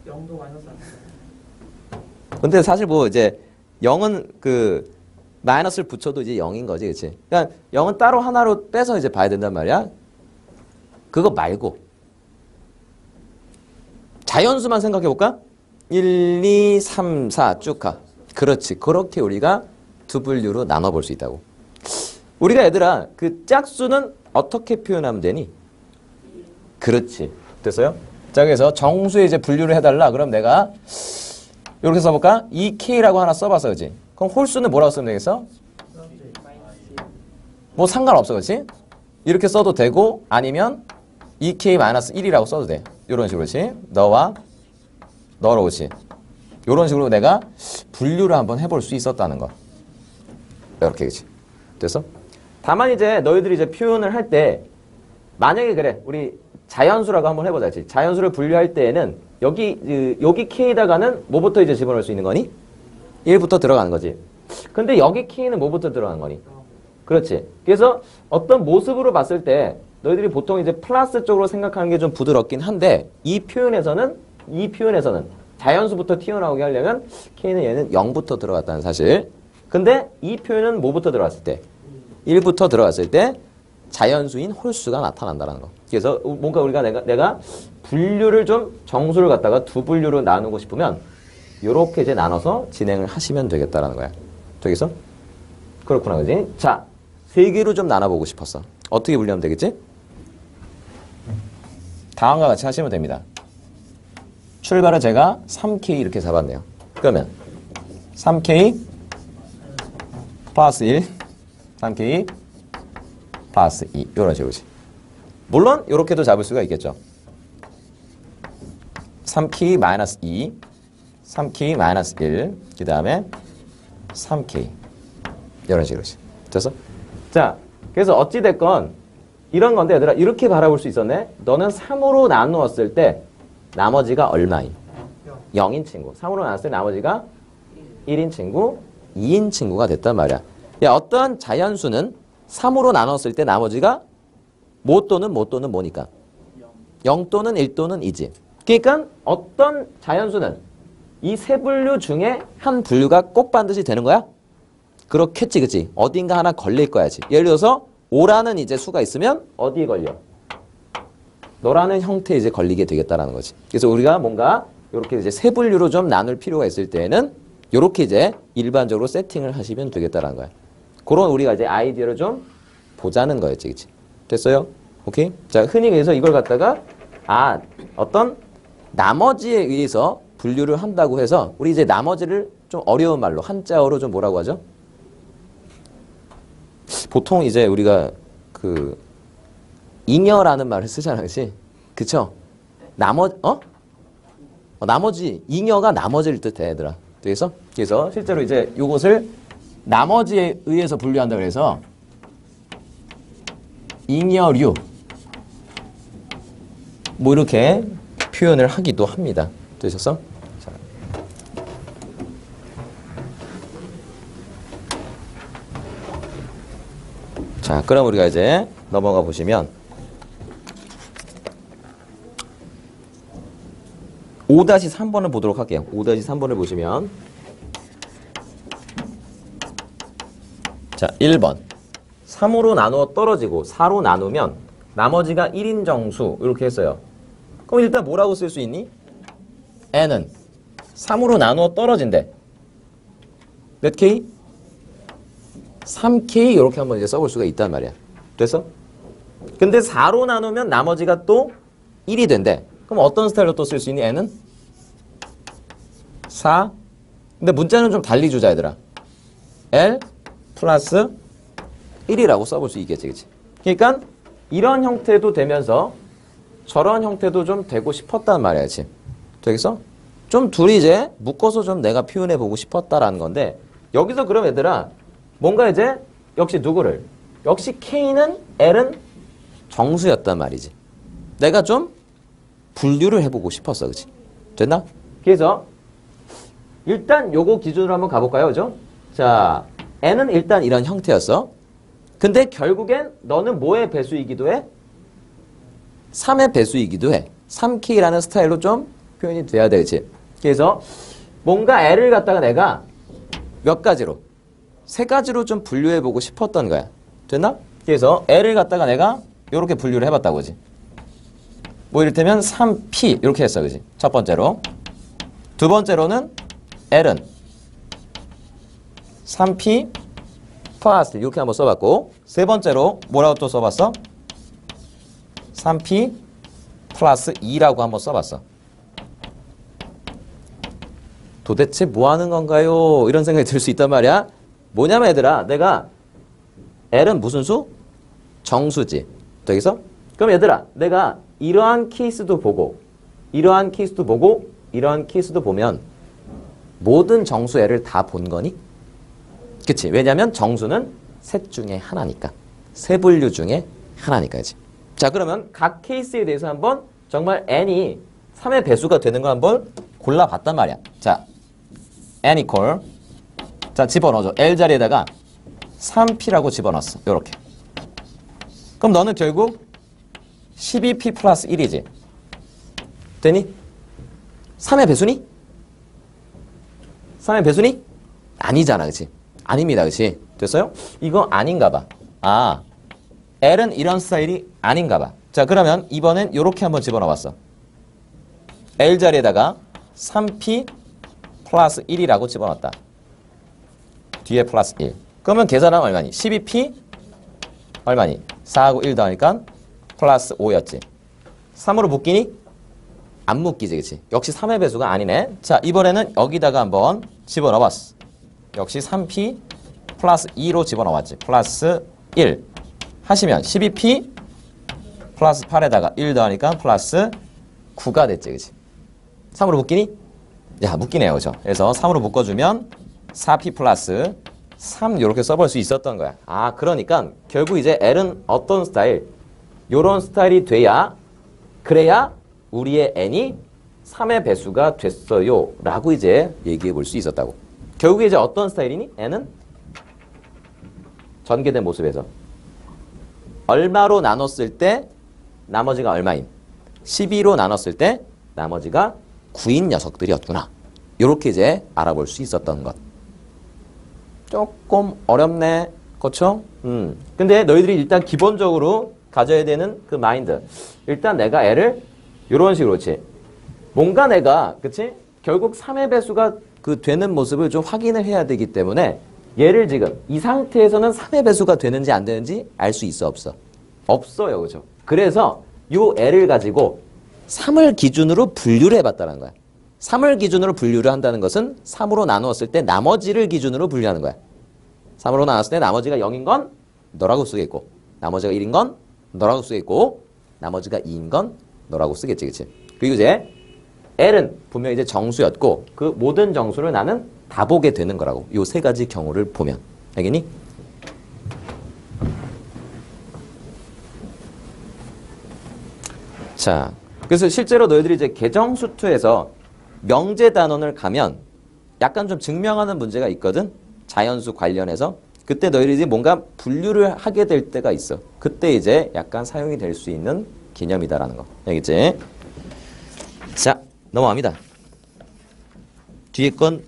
0도 마이너스 안 돼요. 근데 사실 뭐 이제 0은 그 마이너스를 붙여도 이제 0인 거지, 그치? 그러니까 0은 따로 하나로 빼서 이제 봐야 된단 말이야. 그거 말고 자연수만 생각해 볼까? 1, 2, 3, 4 쭉 가. 그렇지. 그렇게 우리가 두 분류로 나눠볼 수 있다고. 우리가 얘들아 그 짝수는 어떻게 표현하면 되니? 그렇지. 됐어요? 자, 그래서 정수에 이제 분류를 해달라. 그럼 내가 이렇게 써볼까? 2K라고 하나 써봤어, 그치? 그럼 홀수는 뭐라고 쓰면 되겠어? 뭐 상관없어, 그치? 이렇게 써도 되고 아니면 2K-1이라고 써도 돼. 이런 식으로, 그치? 너와 너로, 그치? 이런 식으로 내가 분류를 한번 해볼 수 있었다는 거. 이렇게, 그치? 됐어? 다만 이제 너희들이 이제 표현을 할 때 만약에 그래, 우리 자연수라고 한번 해보자, 그치? 자연수를 분류할 때에는 여기 K에다가는 뭐부터 이제 집어넣을 수 있는 거니? 1부터 들어가는 거지. 근데 여기 K는 뭐부터 들어가는 거니? 그렇지. 그래서 어떤 모습으로 봤을 때 너희들이 보통 이제 플러스 쪽으로 생각하는 게 좀 부드럽긴 한데 이 표현에서는 자연수부터 튀어나오게 하려면 K는 얘는 0부터 들어갔다는 사실. 근데 이 표현은 뭐부터 들어갔을 때? 1부터 들어갔을 때 자연수인 홀수가 나타난다는 거. 그래서 뭔가 우리가 내가 분류를 좀 정수를 갖다가 두 분류로 나누고 싶으면 이렇게 이제 나눠서 진행을 하시면 되겠다라는 거야. 되겠어? 그렇구나, 그지? 자, 세 개로 좀 나눠보고 싶었어. 어떻게 분류하면 되겠지? 다음과 같이 하시면 됩니다. 출발을 제가 3K 이렇게 잡았네요. 그러면 3K 플러스 1, 3K 플러스 2 이런 식으로지. 물론 이렇게도 잡을 수가 있겠죠. 3K 마이너스 2, 3K 마이너스 1, 그 다음에 3K 이런 식으로지. 됐어? 자, 그래서 어찌됐건 이런 건데 얘들아 이렇게 바라볼 수 있었네. 너는 3으로 나누었을 때 나머지가 얼마인? 0인 친구. 3으로 나눴을 때 나머지가 1인 친구, 2인 친구가 됐단 말이야. 야, 어떠한 자연수는 3으로 나눴을 때 나머지가 뭐 또는 뭐니까? 0 또는 1 또는 2지. 그러니까 어떤 자연수는 이 세 분류 중에 한 분류가 꼭 반드시 되는 거야? 그렇겠지, 그치? 어딘가 하나 걸릴 거야지. 예를 들어서 5라는 이제 수가 있으면 어디에 걸려? 너라는 형태에 이제 걸리게 되겠다라는 거지. 그래서 우리가 뭔가 이렇게 이제 세 분류로 좀 나눌 필요가 있을 때에는 이렇게 이제 일반적으로 세팅을 하시면 되겠다라는 거야. 그런 우리가 이제 아이디어를 좀 보자는 거였지, 그치? 됐어요? 오케이? 자, 흔히 그래서 이걸 갖다가 어떤 나머지에 의해서 분류를 한다고 해서 우리 이제 나머지를 좀 어려운 말로 한자어로 좀 뭐라고 하죠? 보통 이제 우리가 그 잉여라는 말을 쓰잖아, 그치? 그쵸? 나머지, 잉여가 나머지를 뜻해, 얘들아. 그래서 실제로 이제 요것을 나머지에 의해서 분류한다 그래서 잉여류 뭐 이렇게 표현을 하기도 합니다. 되셨어? 자, 그럼 우리가 이제 넘어가 보시면 5-3번을 보도록 할게요. 5-3번을 보시면 자, 1번 3으로 나누어 떨어지고 4로 나누면 나머지가 1인 정수 이렇게 했어요. 그럼 일단 뭐라고 쓸 수 있니? n은 3으로 나누어 떨어진대. 몇 K? 3K 이렇게 한번 이제 써볼 수가 있단 말이야. 됐어? 근데 4로 나누면 나머지가 또 1이 된대. 그럼 어떤 스타일로 또 쓸 수 있니? n은 4. 근데 문자는 좀 달리 주자, 얘들아. L 플러스 1이라고 써볼 수 있겠지, 그치? 그러니까 이런 형태도 되면서 저런 형태도 좀 되고 싶었단 말이야, 그치? 되겠어? 좀 둘이 이제 묶어서 좀 내가 표현해 보고 싶었다라는 건데 여기서 그럼 얘들아 뭔가 이제 역시 누구를 역시 K는 L은 정수였단 말이지. 내가 좀 분류를 해보고 싶었어. 그치? 됐나? 그래서 일단 요거 기준으로 한번 가볼까요? 그죠? 자, N은 일단 이런 형태였어. 근데 결국엔 너는 뭐의 배수이기도 해? 3의 배수이기도 해. 3K라는 스타일로 좀 표현이 돼야 되지. 그래서 뭔가 L을 갖다가 내가 몇 가지로? 3가지로 좀 분류해보고 싶었던 거야. 됐나? 그래서 L을 갖다가 내가 이렇게 분류를 해봤다고, 그지? 뭐 이를테면 3P 이렇게 했어, 그지? 첫 번째로. 두 번째로는 L은 3P 플러스 이렇게 한번 써봤고 세 번째로 뭐라고 또 써봤어? 3P 플러스 2라고 한번 써봤어. 도대체 뭐 하는 건가요? 이런 생각이 들 수 있단 말이야. 뭐냐면 얘들아 내가 L은 무슨 수? 정수지. 되겠어? 그럼 얘들아 내가 이러한 케이스도 보고 이러한 케이스도 보고 이러한 케이스도 보면 모든 정수 L을 다 본 거니? 그치? 왜냐면 정수는 셋 중에 하나니까. 세 분류 중에 하나니까. 그치? 자 그러면 각 케이스에 대해서 한번 정말 n이 3의 배수가 되는 거 한번 골라봤단 말이야. 자 n equal 자 집어넣어줘. L 자리에다가 3P라고 집어넣었어. 요렇게. 그럼 너는 결국 12P 플러스 1이지. 되니? 3의 배수니? 3의 배수니? 아니잖아. 그치? 아닙니다. 그치? 됐어요? 이거 아닌가 봐. 아, L은 이런 스타일이 아닌가 봐. 자, 그러면 이번엔 요렇게 한번 집어넣어봤어. L 자리에다가 3P 플러스 1이라고 집어넣었다. 뒤에 플러스 1. 그러면 계산하면 얼마니? 12P 얼마니? 4하고 1 더하니까 플러스 5였지. 3으로 묶이니? 안 묶이지, 그치? 역시 3의 배수가 아니네. 자, 이번에는 여기다가 한번 집어넣어봤어. 역시 3P 플러스 2로 집어넣었지. 플러스 1 하시면 12P 플러스 8에다가 1 더하니까 플러스 9가 됐지, 그치? 3으로 묶이니? 야, 묶이네요, 그죠? 그래서 3으로 묶어주면 4P 플러스 3 이렇게 써볼 수 있었던 거야. 아, 그러니까 결국 이제 L은 어떤 스타일? 요런 스타일이 돼야 그래야 우리의 n이 3의 배수가 됐어요 라고 이제 얘기해 볼 수 있었다고. 결국에 이제 어떤 스타일이니? n은 전개된 모습에서 얼마로 나눴을 때 나머지가 얼마임? 12로 나눴을 때 나머지가 9인 녀석들이었구나. 이렇게 이제 알아볼 수 있었던 것. 조금 어렵네. 그렇죠? 근데 너희들이 일단 기본적으로 가져야 되는 그 마인드. 일단 내가 애를 이런 식으로, 그렇지? 뭔가 내가, 그치? 결국 3의 배수가 그 되는 모습을 좀 확인을 해야 되기 때문에 얘를 지금 이 상태에서는 3의 배수가 되는지 안 되는지 알 수 있어, 없어? 없어요, 그죠? 그래서 요 애를 가지고 3을 기준으로 분류를 해봤다는 거야. 3을 기준으로 분류를 한다는 것은 3으로 나누었을 때 나머지를 기준으로 분류하는 거야. 3으로 나눴을 때 나머지가 0인 건 너라고 쓰겠고 나머지가 1인 건 너라고 쓰겠고 나머지가 2인 건 너라고 쓰겠지, 그치? 그리고 이제 L은 분명히 이제 정수였고 그 모든 정수를 나는 다 보게 되는 거라고. 요 세 가지 경우를 보면. 알겠니? 자, 그래서 실제로 너희들이 이제 개정수투에서 명제 단원을 가면 약간 좀 증명하는 문제가 있거든. 자연수 관련해서. 그때 너희들이 이제 뭔가 분류를 하게 될 때가 있어. 그때 이제 약간 사용이 될 수 있는 개념이다라는 거. 알겠지? 자, 넘어갑니다. 뒤에 건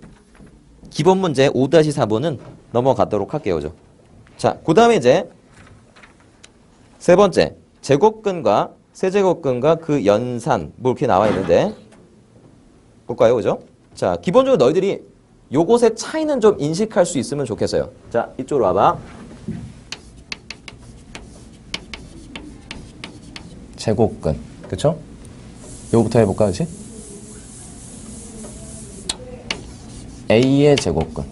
기본 문제 5-4번은 넘어가도록 할게요. 그죠? 자, 그 다음에 이제 세 번째, 제곱근과 세제곱근과 그 연산 뭐 이렇게 나와 있는데 볼까요? 그죠? 자, 기본적으로 너희들이 요것의 차이는 좀 인식할 수 있으면 좋겠어요. 자, 이쪽으로 와봐. 제곱근, 그쵸? 요거부터 해볼까, 그치? A의 제곱근.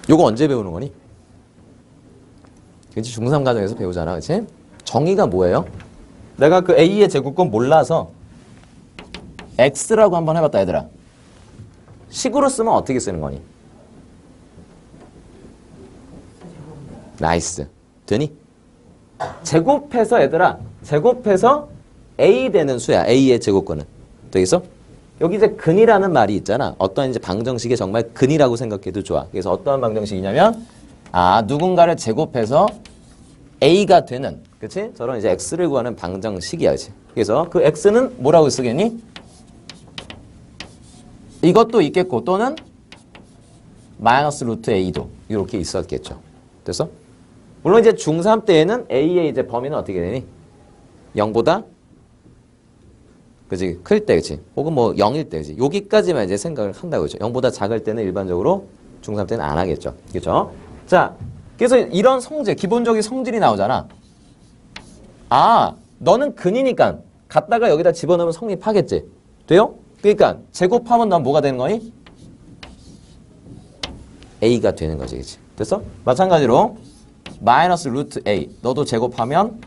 요거 언제 배우는 거니? 그치? 중3 과정에서 배우잖아, 그치? 정의가 뭐예요? 내가 그 A의 제곱권 몰라서 X라고 한번 해봤다 얘들아. 식으로 쓰면 어떻게 쓰는 거니? 나이스. 되니? 제곱해서 얘들아, 제곱해서 A 되는 수야. A의 제곱권은. 되겠어? 여기 이제 근이라는 말이 있잖아. 어떤 이제 방정식이 정말 근이라고 생각해도 좋아. 그래서 어떤 방정식이냐면, 누군가를 제곱해서 A가 되는, 그치? 저런 이제 X를 구하는 방정식이야, 그치? 그래서 그 X는 뭐라고 쓰겠니? 이것도 있겠고, 또는 마이너스 루트 A도 이렇게 있었겠죠. 됐어? 물론 이제 중3 때에는 A의 이제 범위는 어떻게 되니? 0보다 그치? 클 때, 그치? 혹은 뭐 0일 때, 그치? 여기까지만 이제 생각을 한다고 그죠? 0보다 작을 때는 일반적으로 중3 때는 안 하겠죠. 그죠? 자, 그래서 이런 성질, 기본적인 성질이 나오잖아. 너는 근이니까 갖다가 여기다 집어넣으면 성립하겠지. 돼요? 그러니까 제곱하면 넌 뭐가 되는 거니? A가 되는 거지, 그치? 됐어? 마찬가지로 마이너스 루트 A, 너도 제곱하면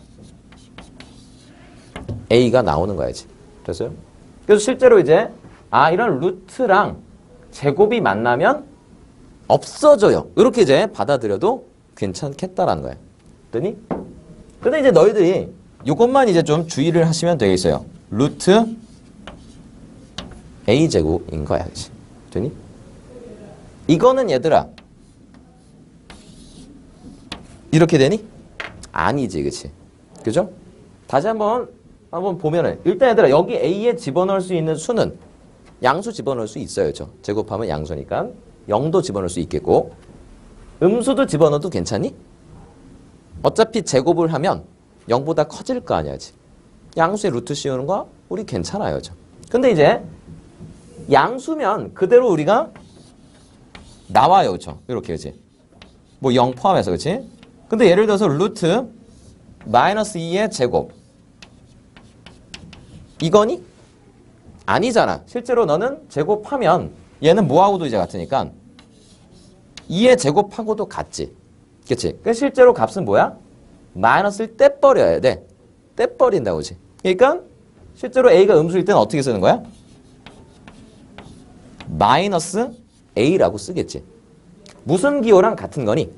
A가 나오는 거야지. 됐어요? 그래서 실제로 이제 이런 루트랑 제곱이 만나면 없어져요. 이렇게 이제 받아들여도 괜찮겠다라는 거예요. 됐니? 근데 이제 너희들이 이것만 이제 좀 주의를 하시면 되겠어요. 루트 A제곱인 거야. 그치? 됐니? 이거는 얘들아 이렇게 되니? 아니지, 그치? 그죠? 다시 한번 보면은 일단 얘들아 여기 A에 집어넣을 수 있는 수는 양수 집어넣을 수 있어요. 그죠? 제곱하면 양수니까 0도 집어넣을 수 있겠고 음수도 집어넣어도 괜찮니? 어차피 제곱을 하면 0보다 커질 거 아니야. 그치? 양수에 루트 씌우는 거 우리 괜찮아요. 그죠? 근데 이제 양수면 그대로 우리가 나와요. 그쵸? 이렇게, 그치? 뭐 0 포함해서, 그치? 근데 예를 들어서 루트 마이너스 2의 제곱 이거니? 아니잖아. 실제로 너는 제곱하면 얘는 뭐하고도 이제 같으니까 2의 제곱하고도 같지. 그치? 그 실제로 값은 뭐야? 마이너스를 떼버려야 돼. 떼버린다고, 그치? 그러니까 실제로 A가 음수일 때는 어떻게 쓰는 거야? 마이너스 A라고 쓰겠지. 무슨 기호랑 같은 거니?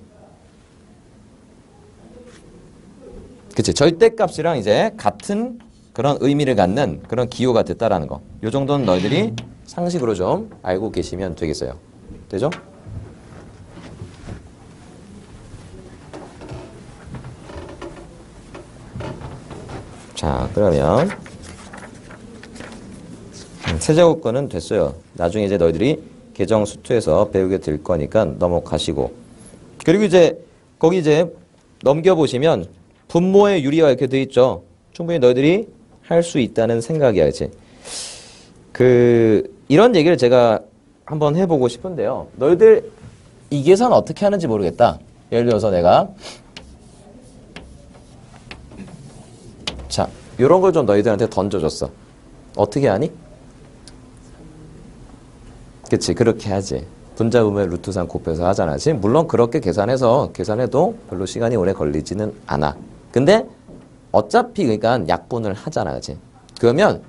그치? 절대값이랑 이제 같은 그런 의미를 갖는 그런 기호가 됐다라는 거. 요 정도는 너희들이 상식으로 좀 알고 계시면 되겠어요. 되죠? 자, 그러면 세제곱권은 됐어요. 나중에 이제 너희들이 계정 수투에서 배우게 될 거니까 넘어가시고. 그리고 이제 거기 이제 넘겨보시면 분모의 유리화 이렇게 돼 있죠. 충분히 너희들이 할 수 있다는 생각이야, 그치? 이런 얘기를 제가 한번 해보고 싶은데요. 너희들 이 계산 어떻게 하는지 모르겠다. 예를 들어서 내가 자, 요런 걸 좀 너희들한테 던져줬어. 어떻게 하니? 그치, 그렇게 하지. 분자분모의 루트 3 곱해서 하잖아. 지금 물론 그렇게 계산해도 별로 시간이 오래 걸리지는 않아. 근데 어차피 그러니까 약분을 하잖아. 그치? 그러면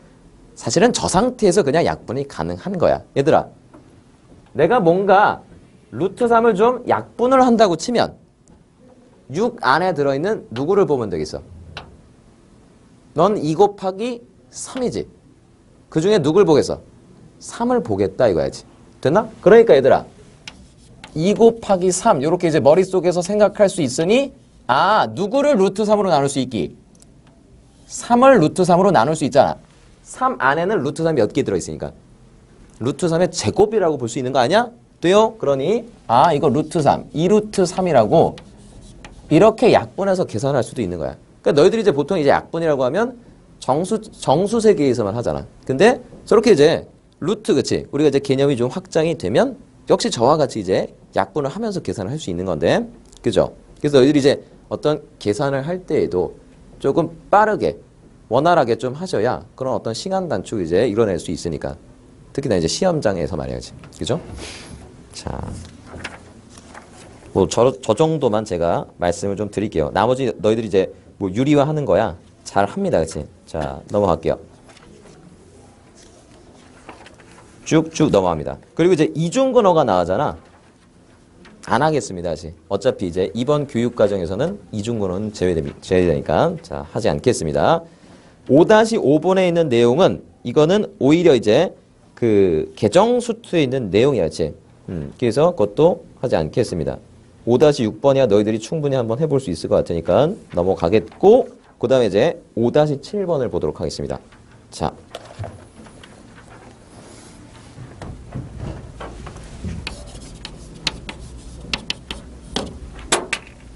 사실은 저 상태에서 그냥 약분이 가능한 거야. 얘들아, 내가 뭔가 루트 3을 좀 약분을 한다고 치면 6 안에 들어있는 누구를 보면 되겠어? 넌 2 곱하기 3이지. 그 중에 누굴 보겠어? 3을 보겠다 이거야지. 됐나? 그러니까 얘들아 2 곱하기 3 이렇게 이제 머릿속에서 생각할 수 있으니 누구를 루트 3으로 나눌 수 있기? 3을 루트 3으로 나눌 수 있잖아. 3 안에는 루트 3이 몇 개 들어있으니까 루트 3의 제곱이라고 볼 수 있는 거 아니야? 돼요? 그러니 이거 루트 3, 2루트 3이라고 이렇게 약분해서 계산할 수도 있는 거야. 그러니까 너희들이 이제 보통 이제 약분이라고 하면 정수 세계에서만 하잖아. 근데 저렇게 이제 루트, 그치? 우리가 이제 개념이 좀 확장이 되면 역시 저와 같이 이제 약분을 하면서 계산을 할 수 있는 건데, 그죠? 그래서 너희들이 이제 어떤 계산을 할 때에도 조금 빠르게 원활하게 좀 하셔야 그런 어떤 시간 단축 이제 이뤄낼 수 있으니까. 특히나 이제 시험장에서 말이야지. 그죠? 자. 뭐 저 정도만 제가 말씀을 좀 드릴게요. 나머지 너희들이 이제 뭐 유리화 하는 거야. 잘 합니다. 그치? 자, 넘어갈게요. 쭉쭉 넘어갑니다. 그리고 이제 이중근어가 나오잖아. 안 하겠습니다, 다시. 어차피 이제 이번 교육과정에서는 이중근어는 제외되니까. 자, 하지 않겠습니다. 5-5번에 있는 내용은 이거는 오히려 이제 그 개정수투에 있는 내용이야, 그치? 그래서 그것도 하지 않겠습니다. 5-6번이야 너희들이 충분히 한번 해볼 수 있을 것 같으니까 넘어가겠고, 그 다음에 이제 5-7번을 보도록 하겠습니다. 자.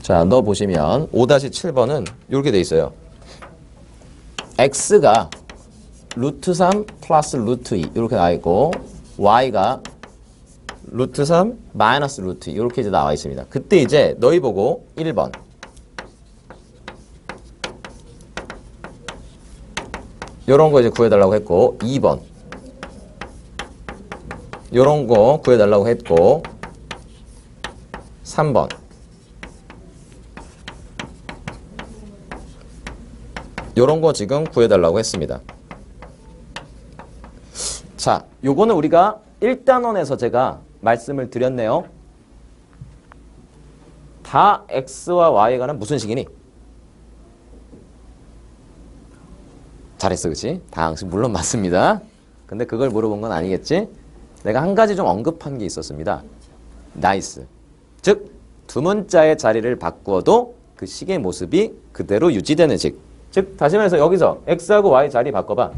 자, 너 보시면 5-7번은 이렇게 돼 있어요. x가 루트 3 플러스 루트 2 이렇게 나와 있고 y가 루트 3 마이너스 루트 2 이렇게 이제 나와 있습니다. 그때 이제 너희 보고 1번 요런 거 이제 구해달라고 했고 2번 요런 거 구해달라고 했고 3번 요런 거 지금 구해달라고 했습니다. 자, 요거는 우리가 1단원에서 제가 말씀을 드렸네요. 다 x와 y에 관한 무슨 식이니? 잘했어, 그치? 다 항상 물론 맞습니다. 근데 그걸 물어본 건 아니겠지? 내가 한 가지 좀 언급한 게 있었습니다. 나이스. 즉, 두 문자의 자리를 바꾸어도 그 식의 모습이 그대로 유지되는 식. 즉 다시 말해서 여기서 x하고 y 자리 바꿔봐.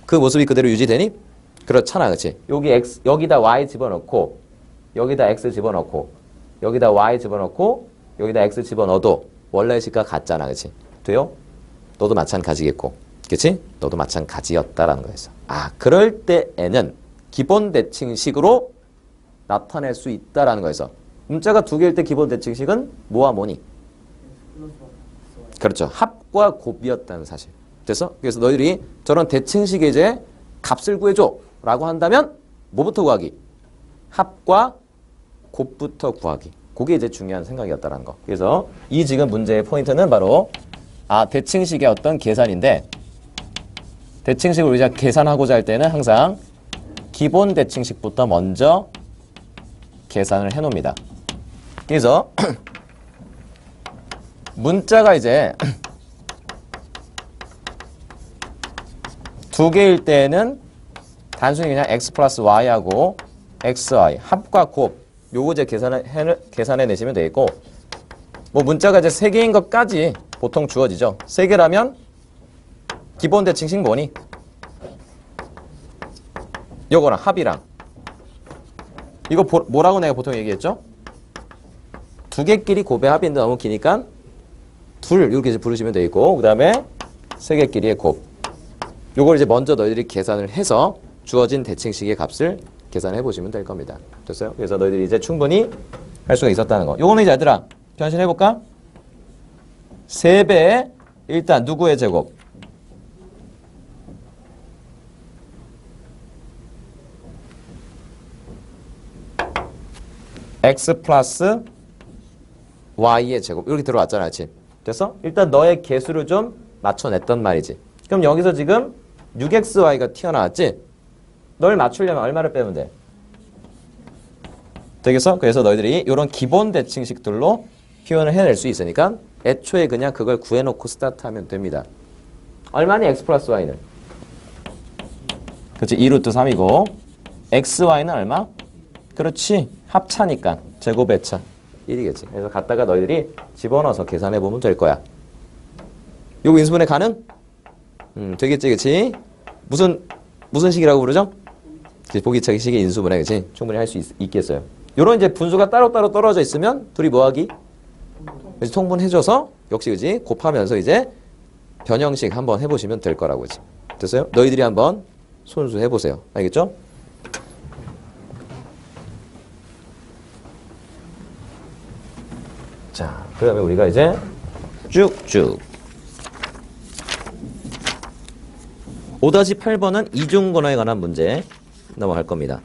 그 모습이 그대로 유지되니? 그렇잖아, 그렇지? 여기 x 여기다 y 집어넣고 여기다 x 집어넣고 여기다 y 집어넣고 여기다 x 집어넣어도 원래 식과 같잖아, 그렇지? 돼요? 너도 마찬가지겠고, 그렇지? 너도 마찬가지였다라는 거였어. 아, 그럴 때에는 기본 대칭식으로 나타낼 수 있다라는 거였어. 문자가 두 개일 때 기본 대칭식은 뭐와 뭐니? 그렇죠. 합과 곱이었다는 사실. 됐어? 그래서 너희들이 저런 대칭식의 이제 값을 구해줘 라고 한다면 뭐부터 구하기? 합과 곱부터 구하기. 그게 이제 중요한 생각이었다는 거. 그래서 이 지금 문제의 포인트는 바로 대칭식의 어떤 계산인데, 대칭식을 우리가 계산하고자 할 때는 항상 기본 대칭식부터 먼저 계산을 해놓습니다. 그래서 문자가 이제 두 개일 때는 단순히 그냥 x 플러스 y하고 xy 합과 곱 요거 이제 계산해 내시면 되겠고, 뭐 문자가 이제 세 개인 것까지 보통 주어지죠. 세 개라면 기본 대칭식 뭐니? 요거랑 합이랑 이거 뭐라고 내가 보통 얘기했죠? 두 개끼리 곱의 합인데 너무 기니까 둘 이렇게 이제 부르시면 되겠고, 그 다음에 세 개끼리의 곱 요걸 이제 먼저 너희들이 계산을 해서 주어진 대칭식의 값을 계산해 보시면 될 겁니다. 됐어요? 그래서 너희들이 이제 충분히 할 수가 있었다는 거. 요거는 이제 얘들아 변신해 볼까? 3배에 일단 누구의 제곱? x 플러스 y의 제곱 이렇게 들어왔잖아, 그치? 됐어? 일단 너의 개수를 좀 맞춰냈단 말이지. 그럼 여기서 지금 6xy가 튀어나왔지? 널 맞추려면 얼마를 빼면 돼? 되겠어? 그래서 너희들이 이런 기본 대칭식들로 표현을 해낼 수 있으니까 애초에 그냥 그걸 구해놓고 스타트하면 됩니다. 얼마니 x 플러스 y는? 그렇지, 2루트 3이고 xy는 얼마? 그렇지, 합차니까 제곱의 차 1이겠지. 그래서 갖다가 너희들이 집어넣어서 계산해보면 될 거야. 요거 인수분해 가능? 되겠지, 그치? 무슨 식이라고 부르죠? 보기차기 식의 인수분해, 그치? 충분히 할 수 있겠어요. 요런 이제 분수가 따로따로 떨어져 있으면 둘이 뭐하기? 그치? 통분해줘서 역시, 그치? 곱하면서 이제 변형식 한번 해보시면 될 거라고, 그치? 됐어요? 너희들이 한번 손수 해보세요. 알겠죠? 자, 그 다음에 우리가 이제 쭉쭉 5-8번은 이중근어에 관한 문제 넘어갈 겁니다.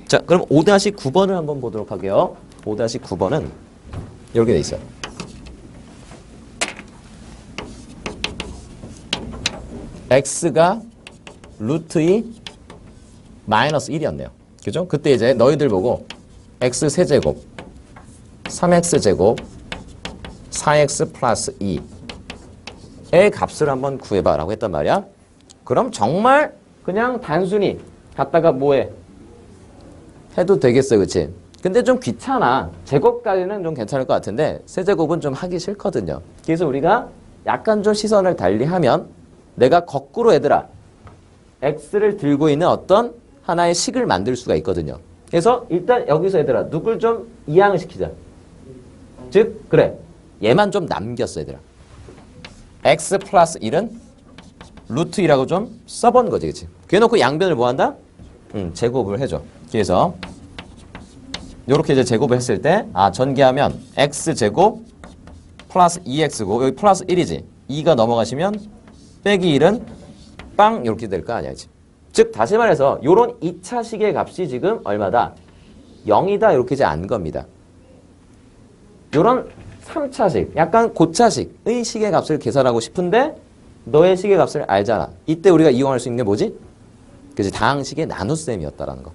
자, 그럼 5-9번을 한번 보도록 할게요. 5-9번은 이렇게 돼 있어요. x가 루트 2 마이너스 1이었네요. 그죠? 그때 이제 너희들 보고 x 세제곱 3x 제곱 4x 플러스 2의 값을 한번 구해봐 라고 했단 말이야. 그럼 정말 그냥 단순히 갖다가 뭐해? 해도 되겠어, 그치? 근데 좀 귀찮아. 제곱까지는 좀 괜찮을 것 같은데 세제곱은 좀 하기 싫거든요. 그래서 우리가 약간 좀 시선을 달리하면 내가 거꾸로 얘들아 x를 들고 있는 어떤 하나의 식을 만들 수가 있거든요. 그래서 일단 여기서 얘들아 누굴 좀 이항을 시키자. 즉 그래 얘만 좀 남겼어 얘들아. x 플러스 1은 루트 2라고 좀 써본 거지, 그치? 그래놓고 양변을 뭐 한다? 제곱을 해줘. 그래서 요렇게 이제 제곱을 했을 때 전개하면 x제곱 플러스 2x고 여기 플러스 1이지. 2가 넘어가시면 빼기 1은 빵 이렇게 될 거 아니야, 그치? 즉 다시 말해서 요런 2차식의 값이 지금 얼마다? 0이다 이렇게 이제 안 겁니다. 요런 3차식, 약간 고차식의 식의 값을 계산하고 싶은데 너의 식의 값을 알잖아. 이때 우리가 이용할 수 있는 게 뭐지? 그치? 다항식의 나눗셈이었다라는 거.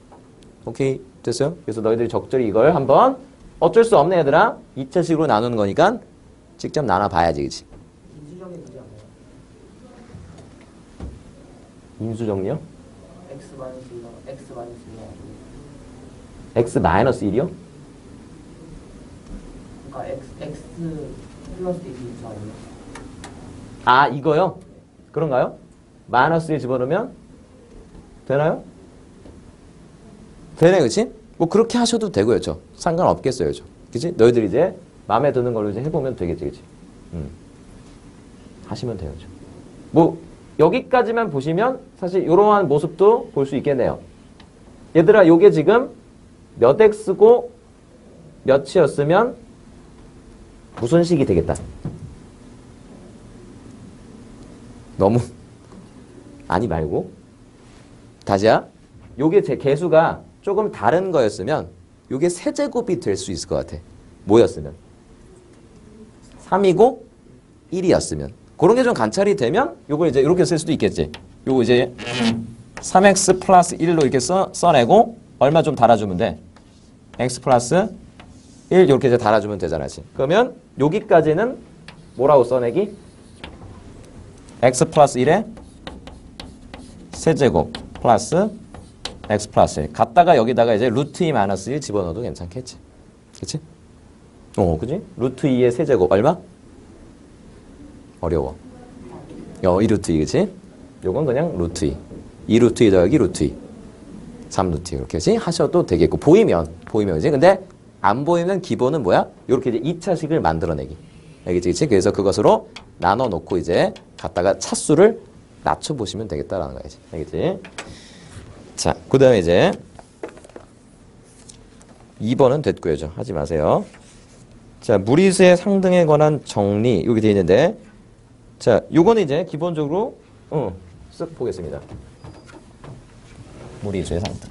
오케이? 됐어요? 그래서 너희들이 적절히 이걸 한번 어쩔 수 없네 얘들아. 2차식으로 나누는 거니까 직접 나눠봐야지, 그치? 인수정리 되지 않나요? 인수정리요? x 마이너스 1가 x 마이너스 1가 x 마이너스 1이요? 그러니까 x 플러스 1이 있잖아요. 아 이거요? 그런가요? 마이너스 1 집어넣으면 되나요? 되네, 그치? 뭐 그렇게 하셔도 되고요, 저 상관없겠어요, 저 그치? 너희들이 이제 마음에 드는 걸로 이제 해보면 되겠지, 그치? 하시면 돼요, 저. 뭐 여기까지만 보시면 사실 이러한 모습도 볼 수 있겠네요. 얘들아, 요게 지금 몇 x고 몇이었으면 무슨 식이 되겠다? 너무 아니 말고 다시야. 요게 제 개수가 조금 다른 거였으면 요게 세제곱이 될 수 있을 것 같아. 뭐였으면? 3이고 1이었으면. 그런 게 좀 관찰이 되면 요걸 이제 이렇게 쓸 수도 있겠지. 요거 이제 3x 플러스 1로 이렇게 써내고 얼마 좀 달아주면 돼. x 플러스 1 이렇게 이제 달아주면 되잖아. 그러면 여기까지는 뭐라고 써내기? x 플러스 1에 세제곱 플러스 x 플러스 1. 갖다가 여기다가 이제 루트 2 마이너스 1 집어넣어도 괜찮겠지. 그치? 그치? 루트 2의 세제곱 얼마? 어려워. 2 루트 2, 그치? 요건 그냥 루트 2. 2 루트 2 더하기 루트 2. 3 루트 2 이렇게 하셔도 되겠고. 보이면, 그치? 근데 안 보이면 기본은 뭐야? 요렇게 이제 2차식을 만들어내기. 알겠지? 그치? 그래서 그것으로 나눠 놓고 이제 갖다가 차수를 낮춰보시면 되겠다라는 거야지. 알겠지? 자, 그 다음에 이제 2번은 됐고요. 하지 마세요. 자, 무리수의 상등에 관한 정리 여기 되어 있는데, 자, 요거는 이제 기본적으로 쓱 보겠습니다. 무리수의 상등.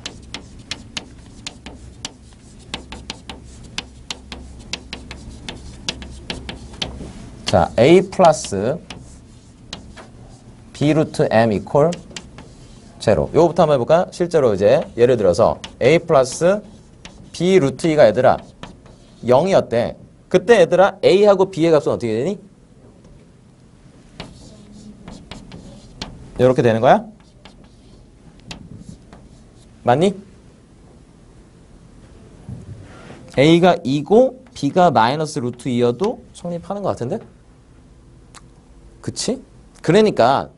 자, a 플러스 b 루트 m 이퀄 제로. 요거부터 한번 해볼까? 실제로 이제 예를 들어서 a 플러스 b 루트 2가 얘들아 0이었대. 그때 얘들아 a하고 b의 값은 어떻게 되니? 이렇게 되는 거야? 맞니? a가 2고 b가 마이너스 루트 2여도 성립하는 것 같은데? 그치? 그러니까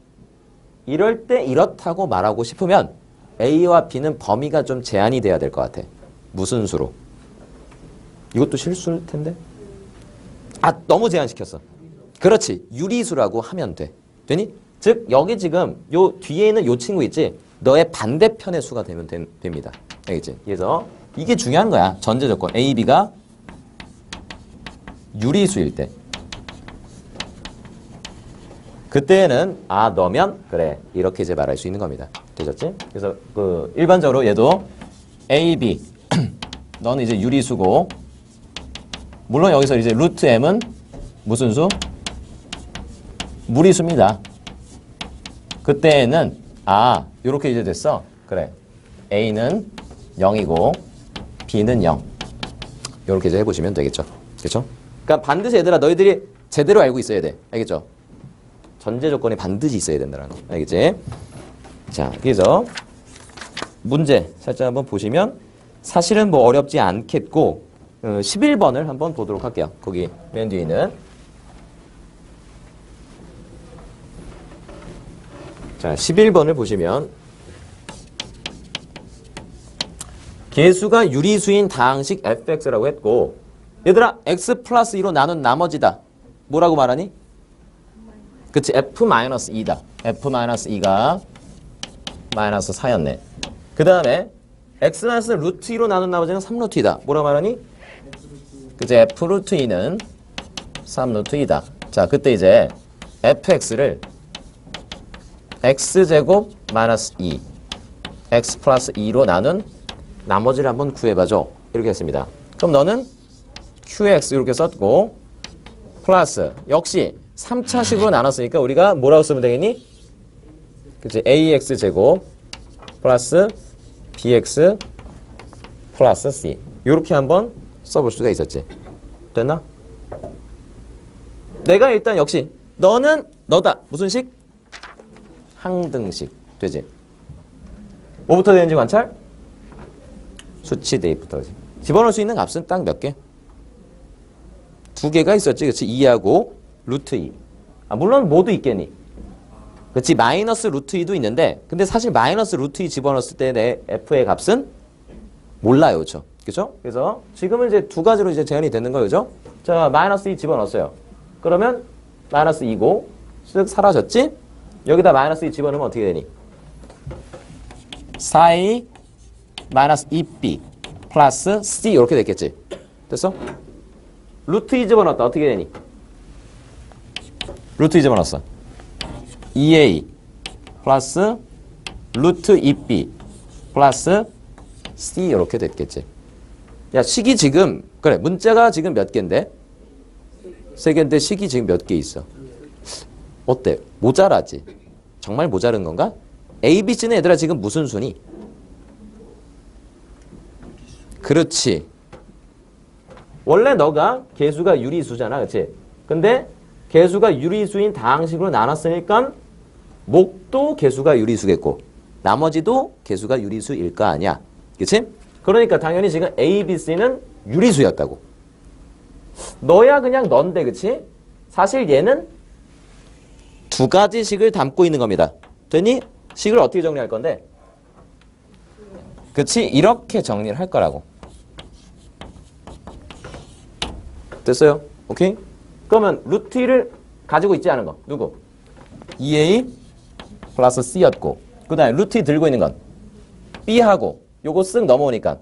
이럴 때 이렇다고 말하고 싶으면 a와 b는 범위가 좀 제한이 돼야 될 것 같아. 무슨 수로? 이것도 실수일 텐데? 너무 제한시켰어. 그렇지. 유리수라고 하면 돼. 되니? 즉 여기 지금 요 뒤에 있는 요 친구 있지? 너의 반대편의 수가 되면 됩니다. 알겠지? 그래서 이게 중요한 거야. 전제 조건. a, b가 유리수일 때. 그때는 너면 그래 이렇게 이제 말할 수 있는 겁니다. 되셨지? 그래서 그 일반적으로 얘도 a, b 너는 이제 유리수고, 물론 여기서 이제 루트 m은 무슨 수? 무리수입니다. 그때는 요렇게 이제 됐어. 그래. A는 0이고 B는 0. 요렇게 이제 해보시면 되겠죠. 그렇죠? 그러니까 반드시 얘들아 너희들이 제대로 알고 있어야 돼. 알겠죠? 전제 조건이 반드시 있어야 된다는 거. 알겠지? 자, 그래서 문제 살짝 한번 보시면 사실은 뭐 어렵지 않겠고 11번을 한번 보도록 할게요. 거기 맨 뒤에 있는 자, 11번을 보시면 계수가 유리수인 다항식 fx라고 했고 얘들아 x 플러스 2로 나눈 나머지다. 뭐라고 말하니? 그치, f-2다. f-2가 마이너스 4였네. 그 다음에 x 마이너스 루트 2로 나눈 나머지는 3루트 2다. 뭐라고 말하니? 그치, f 루트 2는 3루트 2다. 자, 그때 이제 fx를 x제곱 마이너스 2 x 플러스 2로 나눈 나머지를 한번 구해봐줘. 이렇게 했습니다. 그럼 너는 qx 이렇게 썼고 플러스 역시 3차식으로 나눴으니까 우리가 뭐라고 쓰면 되겠니? 그치, ax제곱 플러스 bx 플러스 c 이렇게 한번 써볼 수가 있었지. 됐나? 내가 일단 역시 너는 너다. 무슨 식? 항등식. 되지? 뭐부터 되는지 관찰? 수치 대입부터. 집어넣을 수 있는 값은 딱 몇 개? 두 개가 있었지. 그치? 2하고 루트 2. 물론 모두 있겠니? 그치? 마이너스 루트 2도 있는데 근데 사실 마이너스 루트 2 집어넣었을 때 내 f의 값은 몰라요. 그쵸? 그쵸? 그래서 지금은 이제 두 가지로 이제 제한이 되는 거예요. 그죠? 자, 마이너스 2 집어넣었어요. 그러면 마이너스 2고 쓱 사라졌지? 여기다 마이너스 2 집어넣으면 어떻게 되니? 4a 마이너스 2b 플러스 c 이렇게 됐겠지? 됐어? 루트 2 집어넣었다. 어떻게 되니? 루트 2 집어넣었어. 2a 플러스 루트 2b 플러스 c 이렇게 됐겠지? 야, 식이 지금 그래 문자가 지금 몇 개인데? 3개인데 식이 지금 몇 개 있어? 어때? 모자라지? 정말 모자른 건가? A, B, C는 얘들아 지금 무슨 순위? 그렇지. 원래 너가 계수가 유리수잖아. 그치? 근데 계수가 유리수인 다항식으로 나눴으니까 목도 계수가 유리수겠고 나머지도 계수가 유리수일 거 아니야. 그치? 그러니까 당연히 지금 A, B, C는 유리수였다고. 너야 그냥 넌데 그치? 사실 얘는 두 가지 식을 담고 있는 겁니다. 되니? 식을 어떻게 정리할 건데? 그치? 이렇게 정리를 할 거라고. 됐어요? 오케이? 그러면 루트 2를 가지고 있지 않은 거. 누구? 2a 플러스 c였고 그 다음에 루트 2 들고 있는 건 b하고 요거 쓱 넘어오니까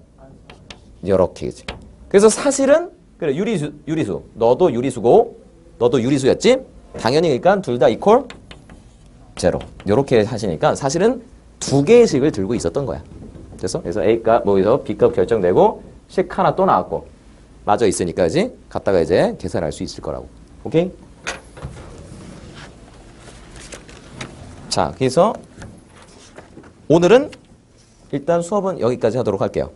요렇게 그치? 그래서 사실은 그래 유리수 너도 유리수고 너도 유리수였지? 당연히 그러니까 둘 다 이퀄 제로 요렇게 하시니까 사실은 두 개의 식을 들고 있었던 거야. 됐어? 그래서 A값 뭐에서 B값 결정되고 식 하나 또 나왔고 맞아 있으니까 그지? 갖다가 이제 계산할 수 있을 거라고. 오케이? 자, 그래서 오늘은 일단 수업은 여기까지 하도록 할게요.